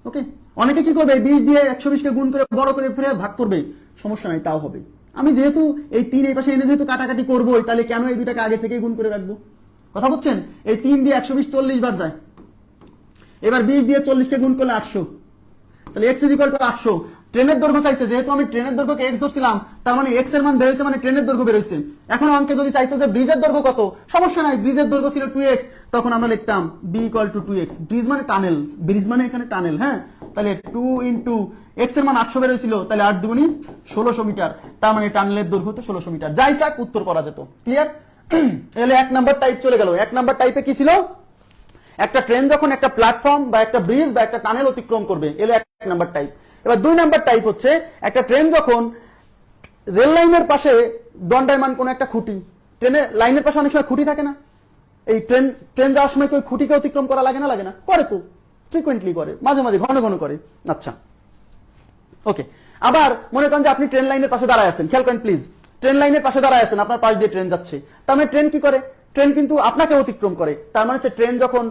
ওকে, অনেকে কি করবে, 20 দিয়ে 120 কে গুণ করে বড় করে ফিরে ভাগ করবে, সমস্যা নাই, তাও হবে। আমি যেহেতু এই 3 এই পাশে এনে যেহেতু কাটাকাটি করবোই, তাহলে কেন এই দুটাকে আগে থেকে গুণ করে রাখবো? কথা বুঝছেন? এই 3 দিয়ে 120 40 বার যায়, এবার 20 দিয়ে 40 কে গুণ করলে 800, তাহলে x ইজ ইকুয়াল টু 800। ট্রেনের দৈর্ঘ্য চাইছে, যেহেতু আমি ট্রেনের দৈর্ঘ্যকে x ধরছিলাম, তার মানে x এর মান বেরোইছে, মানে ট্রেনের দৈর্ঘ্য বেরোইছে। এখন অঙ্কে যদি চাইতো যে ব্রিজের দৈর্ঘ্য কত, সমস্যা নাই, ব্রিজের দৈর্ঘ্য ছিল 2x, তখন আমরা লিখতাম b equal to 2x। Bridge মানে টানেল, ব্রিজ মানে এখানে টানেল, হ্যাঁ, তাহলে 2 ইন্টু x এর মান 800 বেরোইছিল, তাহলে 8 দুগুণী 1600 মিটার, তার মানে টানেলের দৈর্ঘ্য তো 1600 মিটার। যাই যাক, উত্তর করা যেত। ক্লিয়ার? তাহলে 1 নাম্বার টাইপ চলে গেল। 1 নাম্বার টাইপে কি ছিল, একটা ট্রেন যখন একটা প্ল্যাটফর্ম বা একটা ব্রিজ বা একটা টানেল অতিক্রম করবে, এলো 1 নাম্বার টাইপ। এবার 2 নাম্বার টাইপ হচ্ছে একটা ট্রেন যখন রেল লাইনের পাশে দণ্ডায়মান কোন একটা খুঁটি, ট্রেনের লাইনের পাশে অনেক সময় খুঁটি থাকে না, এই ট্রেন যাওয়ার সময় ওই খুঁটিকে অতিক্রম করা লাগে না, লাগে না? করে তো, ফ্রিকোয়েন্টলি করে, মাঝে মাঝে, ঘন ঘন করে। আচ্ছা ওকে, আবার মনে করেন যে আপনি ট্রেন লাইনের পাশে দাঁড়ায় আছেন, খেয়াল করেন প্লিজ, ট্রেন লাইনের পাশে দাঁড়ায় আছেন, আপনার পাশ দিয়ে ট্রেন যাচ্ছে, তার মানে ট্রেন কি করে, ট্রেন কিন্তু আপনাকে অতিক্রম করে। তার মানে হচ্ছে ট্রেন যখন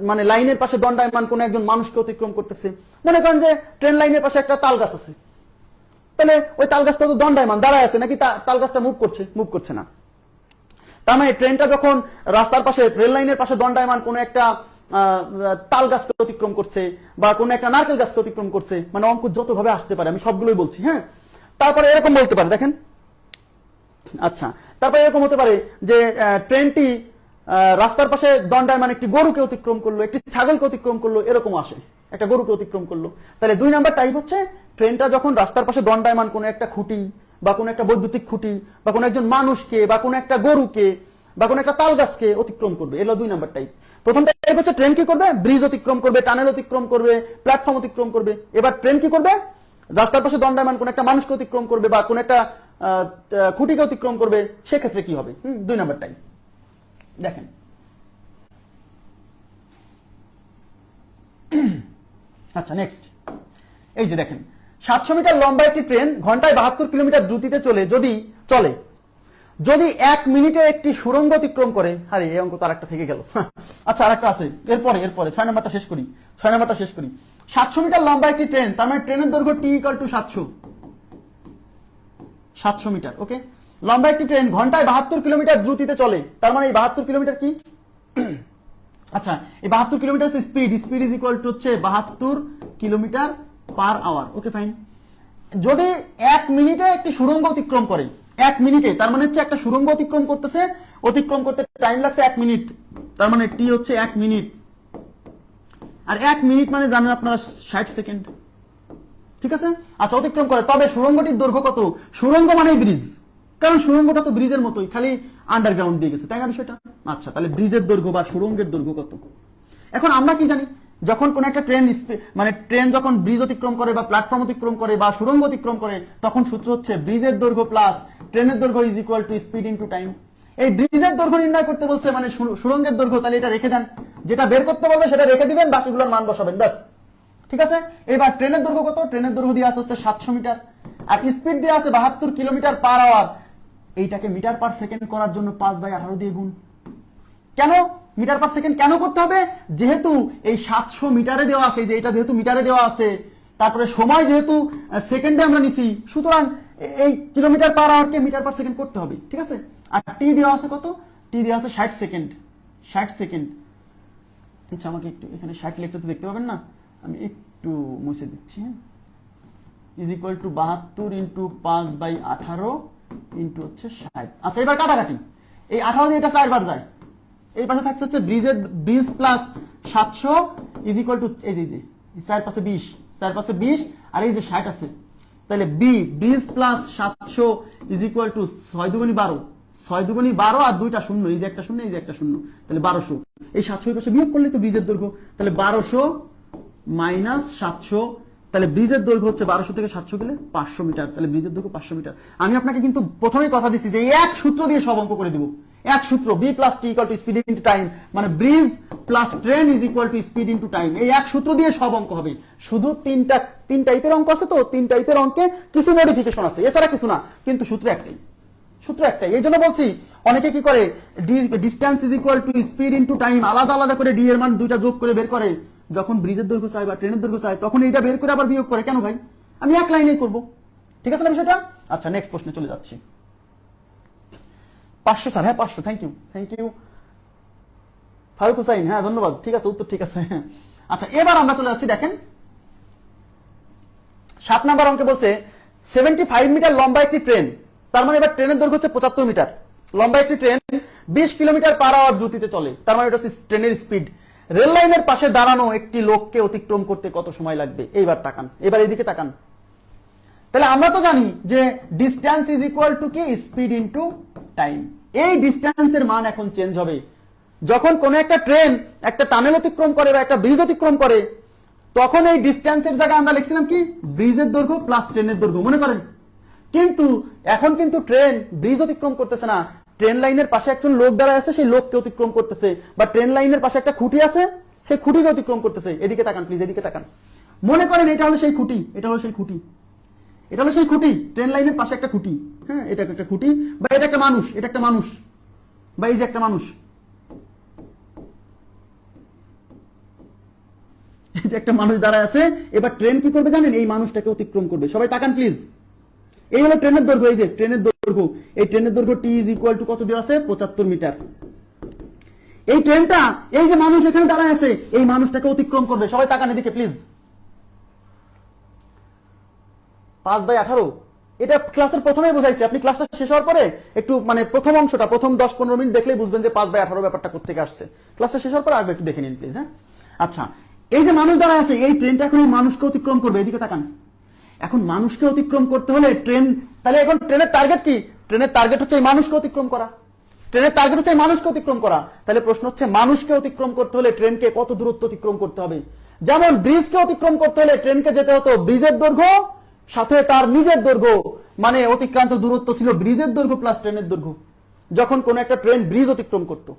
মানে লাইনের পাশে দণ্ডায়মান কোন একজন মানুষকে অতিক্রম করতেছে, মনে করেন যে ট্রেন লাইনের পাশে একটা তাল গাছ আছে, তাহলে ওই তাল গাছটা তো দণ্ডায়মান দাঁড়ায় আছে, নাকি তাল গাছটা মুভ করছে? মুভ করছে না। তার মানে ট্রেনটা যখন রাস্তার পাশে, রেল লাইনের পাশে দণ্ডায়মান কোন একটা তাল গাছকে অতিক্রম করছে বা কোন একটা নারকেল গাছকে অতিক্রম করছে, মানে অঙ্ক যত ভাবে আসতে পারে, আমি সবগুলোই বলছি, হ্যাঁ। তারপরে এরকম বলতে পারে, দেখেন, আচ্ছা, তারপরে এরকম হতে পারে যে ট্রেনটি রাস্তার পাশে দণ্ডায়মান একটি গরুকে অতিক্রম করলো, একটি ছাগলকে অতিক্রম করলো, এরকম আসে, একটা গরুকে অতিক্রম করলো। তাহলে 2 নাম্বার টাইপ হচ্ছে ট্রেনটা যখন রাস্তার পাশে দণ্ডায়মান কোন একটা খুঁটি বা কোন একটা বৈদ্যুতিক খুঁটি বা কোন একজন মানুষকে বা কোন একটা গরুকে বা কোন একটা তাল গাছকে অতিক্রম করবে, এলো 2 নাম্বার টাইপ। প্রথম টাইপ হচ্ছে ট্রেন কি করবে, ব্রিজ অতিক্রম করবে, টানেল অতিক্রম করবে, প্ল্যাটফর্ম অতিক্রম করবে। এবার ট্রেন কি করবে, রাস্তার পাশে দণ্ডায়মান কোন একটা মানুষকে অতিক্রম করবে বা কোন একটা খুঁটিকে অতিক্রম করবে, সেক্ষেত্রে কি হবে? 2 নাম্বার টাইপ। দেখেন, আচ্ছা নেক্সট, এই যে দেখেন, 700 মিটার লম্বা একটি ট্রেন ঘন্টায় 72 কিলোমিটার দ্রুতিতে চলে যদি 1 মিনিটে একটি সুড়ঙ্গ অতিক্রম করে। আরে এই অঙ্ক তো আরেকটা থেকে গেল। আচ্ছা আরেকটা আছে, এরপরে 6 নাম্বারটা শেষ করি, 700 মিটার লম্বা একটি ট্রেন, তার মানে ট্রেনের দৈর্ঘ্য t ইকুয়াল টু 700 মিটার। ওকে, লম্বা একটি ট্রেন ঘন্টায় 72 কিলোমিটার দ্রুতিতে চলে, তার মানে এই 72 কিলোমিটার কি, আচ্ছা এই 72 কিলোমিটার হচ্ছে স্পিড ইজ ইকুয়াল টু হচ্ছে 72 kilometre per hour. Okay fine. যদি 1 মিনিটে একটি সুড়ঙ্গ অতিক্রম করে, 1 মিনিটে, তার মানে হচ্ছে একটা সুড়ঙ্গ অতিক্রম করতেছে, অতিক্রম করতে টাইম লাগছে 1 মিনিট, তার মানে টি হচ্ছে 1 মিনিট, আর 1 মিনিট মানে জানেন আপনারা 60 সেকেন্ড, ঠিক আছে? আচ্ছা অতিক্রম করে, তবে সুড়ঙ্গটির দৈর্ঘ্য কত? সুড়ঙ্গ মানে ব্রিজ, কারণ সুড়ঙ্গটা তো ব্রিজের মতোই, খালি আন্ডারগ্রাউন্ড দিয়ে গেছে, তাই না বিষয়টা? আচ্ছা, তাহলে ব্রিজের দৈর্ঘ্য বা সুড়ঙ্গের দৈর্ঘ্য কত? এখন আমরা কি জানি, যখন কোন একটা ট্রেন মানে ট্রেন যখন ব্রিজ অতিক্রম করে বা প্ল্যাটফর্ম অতিক্রম করে বা সুড়ঙ্গ অতিক্রম করে, তখন সূত্র হচ্ছে ব্রিজের দৈর্ঘ্য প্লাস ট্রেনের দৈর্ঘ্য is equal to speed into time. এই ব্রিজের দৈর্ঘ্য নির্ণয় করতে বলছে, মানে সুড়ঙ্গের দৈর্ঘ্য, তাহলে এটা রেখে দেন, যেটা বের করতে বলবে সেটা রেখে দিবেন, বাকিগুলোর মান বসাবেন, ব্যাস, ঠিক আছে? এবার ট্রেনের দৈর্ঘ্য কত? ট্রেনের দৈর্ঘ্য দিয়ে আসছে 700 মিটার, আর স্পিড দিয়ে আছে 72 কিলোমিটার পার আওয়ার। এইটাকে মিটার পার সেকেন্ড করার জন্য 5/18 দিয়ে গুণ। কেন মিটার পার সেকেন্ড কেন করতে হবে? যেহেতু এই 700 মিটারে দেওয়া আছে, যে এটা যেহেতু মিটারে দেওয়া আছে, তারপরে সময় যেহেতু সেকেন্ডে আমরা নিছি, সুতরাং এই কিলোমিটার পার আওয়ারকে মিটার পার সেকেন্ড করতে হবে, ঠিক আছে? আর টি দেওয়া আছে কত? টি দেওয়া আছে 60 সেকেন্ড, 60 সেকেন্ড। আচ্ছা আমাকে একটু এখানে 60 লিখতে তো দেখতে পাবেন না, আমি একটু মুছে দিচ্ছি, হ্যাঁ, is equal two 72 into 5/18 into হচ্ছে 60। আচ্ছা এবার কাটাকাটি, এই 18 দিয়ে এটা 4 বার যায়, এই পাশে থাকছে হচ্ছে bridge plus 700 is equal to এই যে 4 পাশে 20, 4 পাশে 20, আর এই যে 60 আছে, তাহলে B bridge plus 700 is equal to 6 দুগুণী 12, 6 দুগুণী 12 আর 2টা শূন্য, এই যে একটা শূন্য, এই যে একটা শূন্য, তাহলে 1200। এই 700 এর পাশে বিয়োগ করলে তো ব্রিজের দৈর্ঘ্য, তাহলে 1200 মাইনাস 700 তাহলে ব্রিজের দৈর্ঘ্য হচ্ছে 1200 থেকে 700 গেলে 500 মিটার, তাহলে ব্রিজের দৈর্ঘ্য 500 মিটার। আমি আপনাকে কিন্তু প্রথমেই কথা দিচ্ছি যে এক সূত্র দিয়ে সব অঙ্ক করে দিব, এক সূত্র b plus T equal to speed into time, মানে bridge plus train is equal to speed into time, এই এক সূত্র দিয়ে সব অঙ্ক হবে। শুধু তিন টাইপের অঙ্ক আছে, তো তিন টাইপের অঙ্কে কিছু মডিফিকেশন আছে, এছাড়া কিছু না, কিন্তু সূত্র একটাই, সূত্র একটাই। এই জন্য বলছি অনেকে কি করে distance is equal to speed into time আলাদা আলাদা করে ডি এর মান দুইটা যোগ করে বের করে, যখন ব্রিজের দৈর্ঘ্য চাই বা ট্রেনের দৈর্ঘ্য চাই তখন এইটা বের করে আবার বিয়োগ করে। কেন ভাই? আমি এক লাইনেই করব, ঠিক আছে না বিষয়টা? আচ্ছা নেক্সট প্রশ্নে চলে যাচ্ছি। 500 স্যার, হ্যাঁ 500, থ্যাংক ইউ ফারুক হুসাইন, হ্যাঁ ধন্যবাদ, ঠিক আছে, উত্তর ঠিক আছে। আচ্ছা এবার আমরা চলে যাচ্ছি, দেখেন 7 নাম্বার অঙ্কে বলছে 75 মিটার লম্বা একটি ট্রেন, তার মানে এবার ট্রেনের দৈর্ঘ্য হচ্ছে 75 মিটার, লম্বা একটি ট্রেন 20 কিলোমিটার পার আওয়ার দ্রুতিতে চলে, তার মানে এটা হচ্ছে ট্রেনের স্পিড। রেল লাইনের পাশে দাঁড়ানো একটি লোককে অতিক্রম করতে কত সময় লাগবে? এইবার তাকান, এবার এইদিকে তাকান। তাহলে আমরা তো জানি যে ডিস্টেন্স ইজ ইকুয়াল টু কি? Speed into time. এই ডিস্টেন্সের মান এখন চেঞ্জ হবে যখন কোন একটা ট্রেন একটা টানেল অতিক্রম করে বা একটা ব্রিজ অতিক্রম করে, তখন এই ডিস্টেন্সের জায়গায় আমরা লিখছিলাম কি? ব্রিজের দৈর্ঘ্য প্লাস ট্রেনের দৈর্ঘ্য, মনে করেন। কিন্তু এখন কিন্তু ট্রেন ব্রিজ অতিক্রম করতেছে না, ট্রেন লাইনের পাশে একজন লোক দাঁড়ায় আছে, সেই লোককে অতিক্রম করতেছে, বা ট্রেন লাইনের পাশে একটা খুঁটি আছে, সেই খুঁটিকে অতিক্রম করতেছে। এদিকে তাকান প্লিজ, এদিকে তাকান। মনে করেন এটা হলো সেই খুঁটি, এটা হলো সেই খুঁটি, এটা হলো সেই খুঁটি, ট্রেন লাইনের পাশে একটা খুঁটি, হ্যাঁ এটা একটা খুঁটি, বা এটা একটা মানুষ, এটা একটা মানুষ, বা এই যে একটা মানুষ, এই যে একটা মানুষ দাঁড়ায় আছে। এবার ট্রেন কি করবে জানেন? এই মানুষটাকে অতিক্রম করবে। সবাই তাকান প্লিজ। এই হলো ট্রেনের দৈর্ঘ্য, এই যে ট্রেনের দৈর্ঘ্য, এই ট্রেনের দৈর্ঘ্য টি ইজ ইকুয়াল টু কত দেওয়া আছে? 75 মিটার। এই ট্রেনটা, এই যে মানুষ এখানে দাঁড়ায় আছে, এই মানুষটাকে অতিক্রম করবে। সবাই তাকান এদিকে প্লিজ। 5/18, এটা ক্লাসের প্রথমেই বোঝাইছি, আপনি ক্লাসটা শেষ হওয়ার পরে একটু মানে প্রথম অংশটা প্রথম 10-15 মিনিট দেখলেই বুঝবেন যে 5/18 ব্যাপারটা কোথেকে আসছে। ক্লাসটা শেষ হওয়ার পরে আগে একটু দেখে নিন প্লিজ, হ্যাঁ। আচ্ছা এই যে মানুষ দাঁড়ায় আছে, এই ট্রেনটা এখন এই মানুষকে অতিক্রম করবে। এদিকে তাকান। এখন মানুষকে অতিক্রম করতে হলে ট্রেন, তাহলে এখন ট্রেনের টার্গেট কি? ট্রেনের টার্গেট হচ্ছে এই মানুষকে অতিক্রম করা, ট্রেনের টার্গেট হচ্ছে এই মানুষকে অতিক্রম করা। তাহলে প্রশ্ন হচ্ছে মানুষকে অতিক্রম করতে হলে ট্রেনকে কত দূরত্ব অতিক্রম করতে হবে? যেমন ব্রিজকে অতিক্রম করতে হলে ট্রেনকে যেতে হতো ব্রিজের দৈর্ঘ্য সাথে তার নিজের দৈর্ঘ্য, মানে অতিক্রান্ত দূরত্ব ছিল ব্রিজের দৈর্ঘ্য প্লাস ট্রেনের দৈর্ঘ্য, যখন কোন একটা ট্রেন ব্রিজ অতিক্রম করতো।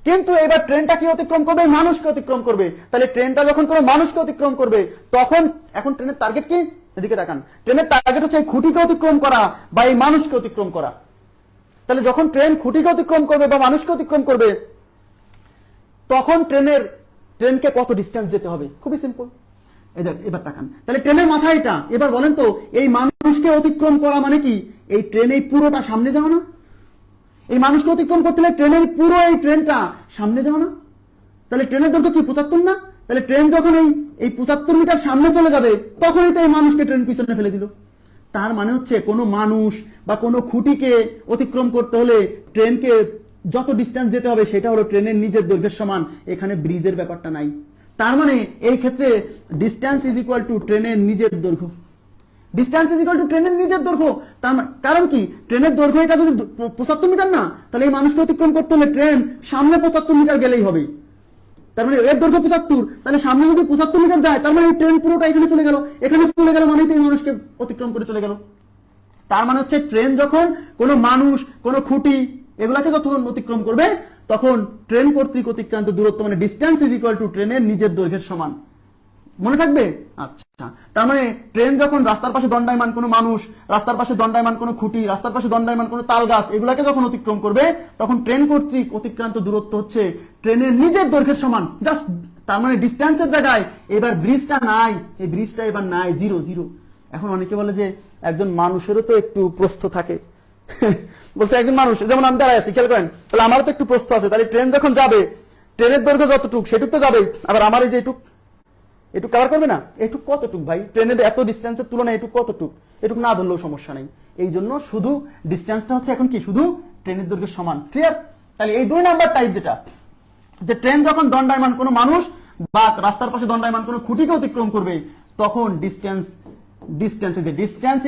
কিন্তু এবার ট্রেনটা কি অতিক্রম করবে? মানুষকে অতিক্রম করবে। তাহলে ট্রেনটা যখন কোনো মানুষকে অতিক্রম করবে, তখন এখন ট্রেনের টার্গেট কি? এদিকে তাকান। ট্রেনের টার্গেট হচ্ছে এই খুঁটিকে অতিক্রম করা বা এই মানুষকে অতিক্রম করা। তাহলে যখন ট্রেন খুঁটিকে অতিক্রম করবে বা মানুষকে অতিক্রম করবে, তখন ট্রেনকে কত ডিস্টেন্স যেতে হবে? খুবই সিম্পল। এবার তাকান, তাহলে ট্রেনের মাথা এটা। এবার বলেন তো, এই মানুষকে অতিক্রম করা মানে কি? এই ট্রেন এই পুরোটা সামনে যাও না? এই মানুষকে অতিক্রম করতে হলে ট্রেনের পুরো এই ট্রেনটা সামনে যাও না? তাহলে ট্রেনের দৈর্ঘ্য কি 75 না? তাহলে ট্রেন যখন এই 75 মিটার সামনে চলে যাবে, তখনই তো এই মানুষকে ট্রেন পিছনে ফেলে দিল। তার মানে হচ্ছে কোনো মানুষ বা কোনো খুঁটিকে অতিক্রম করতে হলে ট্রেনকে যত ডিস্টেন্স যেতে হবে সেটা হলো ট্রেনের নিজের দৈর্ঘ্যের সমান। এখানে ব্রিজের ব্যাপারটা নাই। তার মানে এই ক্ষেত্রে ডিস্টেন্স ইজ ইকুয়াল টু ট্রেনের নিজের দৈর্ঘ্য। ডিস্টেন্স ইজ ইকুয়াল টু ট্রেনের নিজের দৈর্ঘ্য। তার কারণ কি? ট্রেনের দৈর্ঘ্য এটা যদি 75 মিটার না, তাহলে এই মানুষকে অতিক্রম করতে হলে ট্রেন সামনে 75 মিটার গেলেই হবে। তার মানে এর দৈর্ঘ্য 75, তাহলে সামনে যদি 75 মিটার যায়, তার মানে এই ট্রেন পুরোটা এখানে চলে গেল, এখানে চলে গেল, মানে এই মানুষকে অতিক্রম করে চলে গেল। তার মানে হচ্ছে ট্রেন যখন কোনো মানুষ, কোনো খুঁটি এগুলাকে যখন অতিক্রম করবে, তখন ট্রেন কর্তৃক অতিক্রান্ত দূরত্ব মানে ডিস্টেন্স ইজ ইকুয়াল টু ট্রেনের নিজের দৈর্ঘ্যের সমান। মনে থাকবে? আচ্ছা, তার মানে ট্রেন যখন রাস্তার পাশে দণ্ডায়মান কোনো মানুষ, রাস্তার পাশে দণ্ডায়মান কোনো খুঁটি, রাস্তার পাশে দণ্ডায়মান কোনো তাল গাছ এগুলাকে যখন অতিক্রম করবে, তখন ট্রেন কর্তৃক অতিক্রান্ত দূরত্ব হচ্ছে ট্রেনের নিজের দৈর্ঘ্যের সমান। জাস্ট তার মানে ডিস্টেন্সের জায়গায় এবার ব্রিজটা নাই, এই ব্রিজটা এবার নাই, 0 এখন অনেকে বলে যে একজন মানুষেরও তো একটু প্রস্থ থাকে। বলছে একজন মানুষ, যেমন আমি দাঁড়ায় আছি, খেয়াল করেন, তাহলে আমারও তো একটু প্রস্থ আছে। তাহলে ট্রেন যখন যাবে, ট্রেনের দৈর্ঘ্য যতটুক সেটুক তো যাবে, আবার আমার এই যে এটুক কভার করবে না? এটুক কতটুক ভাই? ট্রেনের এত ডিস্টেন্সের তুলনায় এটুক কতটুক? এটুক না ধরলেও সমস্যা নেই। এই জন্য শুধু ডিস্টেন্সটা হচ্ছে এখন কি? শুধু ট্রেনের দৈর্ঘ্যের সমান। ক্লিয়ার? তাহলে এই 2 নাম্বার টাইপ যেটা, যে ট্রেন যখন দণ্ডায়মান কোনো মানুষ বা রাস্তার পাশে দণ্ডায়মান কোনো খুঁটিকে অতিক্রম করবে, তখন ডিস্টেন্স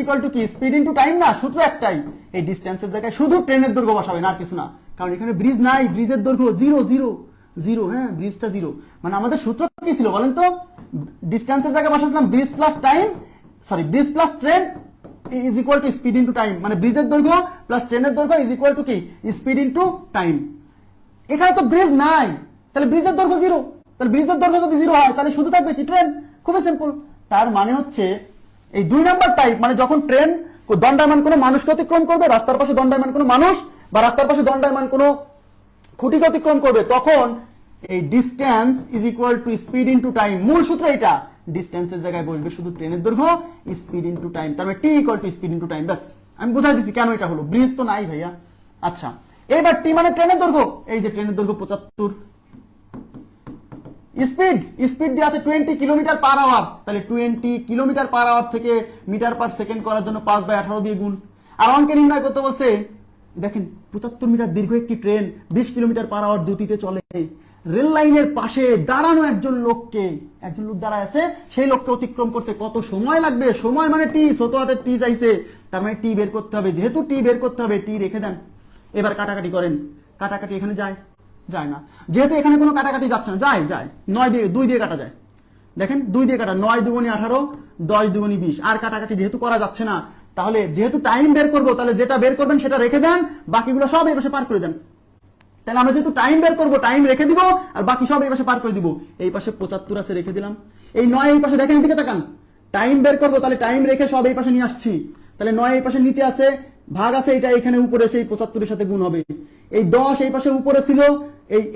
ইকুয়াল টু কি? স্পিড ইনটু টাইম না? সূত্র একটাই। এই ডিস্টেন্সের জায়গায় শুধু ট্রেনের দৈর্ঘ্য বসাবে, না কিছু না। কারণ এখানে ব্রিজ নাই, ব্রিজের দৈর্ঘ্য 0 হ্যাঁ, ব্রিজটা 0। মানে আমাদের সূত্র কি ছিল বলেন তো? ডিস্টেন্সের জায়গায় বসাইছিলাম bridge plus time, sorry bridge plus train is equal to speed into time, মানে ব্রিজের দৈর্ঘ্য প্লাস ট্রেনের দৈর্ঘ্য ইজ ইকুয়াল টু কি স্পিড ইনটু টাইম। এখানে তো ব্রিজ নাই, তাহলে ব্রিজের দৈর্ঘ্য জিরো, তাহলে ব্রিজের দৈর্ঘ্য যদি জিরো হয় তাহলে শুধু থাকবে কি ট্রেন। খুবই সিম্পল। তার মানে হচ্ছে এই 2 নাম্বার টাইপ, মানে যখন ট্রেন দণ্ডায়মান কোনো মানুষকে অতিক্রম করবে, রাস্তার পাশে দণ্ডায়মান কোনো মানুষ বা রাস্তার পাশে দণ্ডায়মান কোনো খুঁটিকে অতিক্রম করবে, তখন এই distance is equal to speed into time. মূল সূত্র এটা, ডিস্টেন্সের জায়গায় বসবে শুধু ট্রেনের দৈর্ঘ্য স্পিড ইনটু টাইম, তার মানে T equal to speed into time. ব্যাস আমি বুঝাই দিচ্ছি কেন এটা হলো, ব্রিজ তো নাই ভাইয়া। আচ্ছা এবার টি মানে ট্রেনের দৈর্ঘ্য, এই যে ট্রেনের দৈর্ঘ্য 75, স্পিড স্পিড দিয়ে আছে 20 কিলোমিটার পার আওয়ার, তাহলে 20 কিলোমিটার পার আওয়ার থেকে মিটার পার সেকেন্ড করার জন্য 5/18 দিয়ে গুণ। আর অঙ্কে নির্ণয় করতে বলছে, দেখেন 75 মিটার দীর্ঘ একটি ট্রেন 20 কিলোমিটার পার আওয়ার গতিতে চলে, রেল লাইনের পাশে দাঁড়ানো একজন লোক দাঁড়ায় আছে, সেই লোককে অতিক্রম করতে কত সময় লাগবে, সময় মানে টি, ছোট হাতের টি চাইছে, তার মানে টি বের করতে হবে। যেহেতু টি বের করতে হবে, টি রেখে দেন। এবার কাটাকাটি করেন, কাটাকাটি এখানে যায় না, যেহেতু এখানে কোনো কাটাকাটি যাচ্ছে না, যায় 9 দিয়ে 2 দিয়ে কাটা যায়, দেখেন 2 দিয়ে কাটা, 9 দুগুণী 18, 10 দুগুণী 20, আর কাটাকাটি যেহেতু করা যাচ্ছে না, তাহলে যেহেতু টাইম বের করবো, তাহলে যেটা বের করবেন সেটা রেখে দেন, বাকিগুলো সব এই পাশে পার করে দেন। তাহলে আমরা যেহেতু টাইম বের করবো, টাইম রেখে দিব, আর বাকি সব এই পাশে পার করে দিব। এই পাশে 75 আছে, রেখে দিলাম। এই 9 এই পাশে, দেখেন দিকে তাকান, টাইম বের করবো, তাহলে টাইম রেখে সব এই পাশে নিয়ে আসছি, তাহলে 9 এই পাশে নিচে আছে, ভাগ আছে, এটা এখানে উপরে সেই 75 সাথে গুণ হবে। এই 10 এই পাশে উপরে ছিল,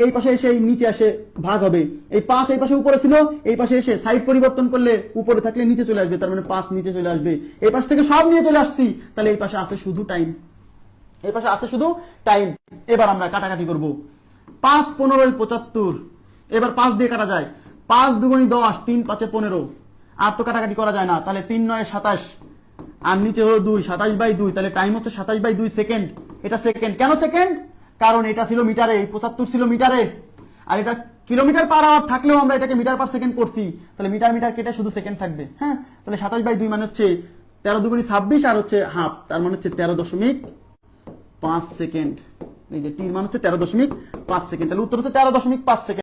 এই পাশে এসে নিচে আসে ভাগ হবে। এই 5 এই পাশে উপরে ছিল, এই পাশে এসে সাইড পরিবর্তন করলে উপরে থাকলে নিচে চলে আসবে, তার মানে 5 নিচে চলে আসবে। এই পাশ থেকে সব নিয়ে চলে আসছি, তাহলে এই পাশে আছে শুধু টাইম, এই পাশে আছে শুধু টাইম। এবার আমরা কাটাকাটি করব, 5 15 75, এবার 5 দিয়ে কাটা যায়, 5 দুগুণী 10, 3 5 15, আর তো কাটাকাটি করা যায় না, তাহলে 3 9 27, আর নিচে হলো 2, 27/2, তাহলে টাইম হচ্ছে 27/2 সেকেন্ড। এটা সেকেন্ড, কেন সেকেন্ড? কারণ এটা ছিল মিটারে, 75 ছিল মিটারে, আর এটা কিলোমিটার পার আওয়ার থাকলেও আমরা এটাকে মিটার পার সেকেন্ড করছি, তাহলে মিটার মিটার কেটে শুধু সেকেন্ড থাকবে। হ্যাঁ, তাহলে 27/2 মানে হচ্ছে 13 দুগুণী 26, আর হচ্ছে হাফ, তার মানে হচ্ছে 13.5 সেকেন্ড। এই যে টির মান হচ্ছে 13.5 সেকেন্ড, তাহলে উত্তর হচ্ছে 13.5 সেকেন্ড।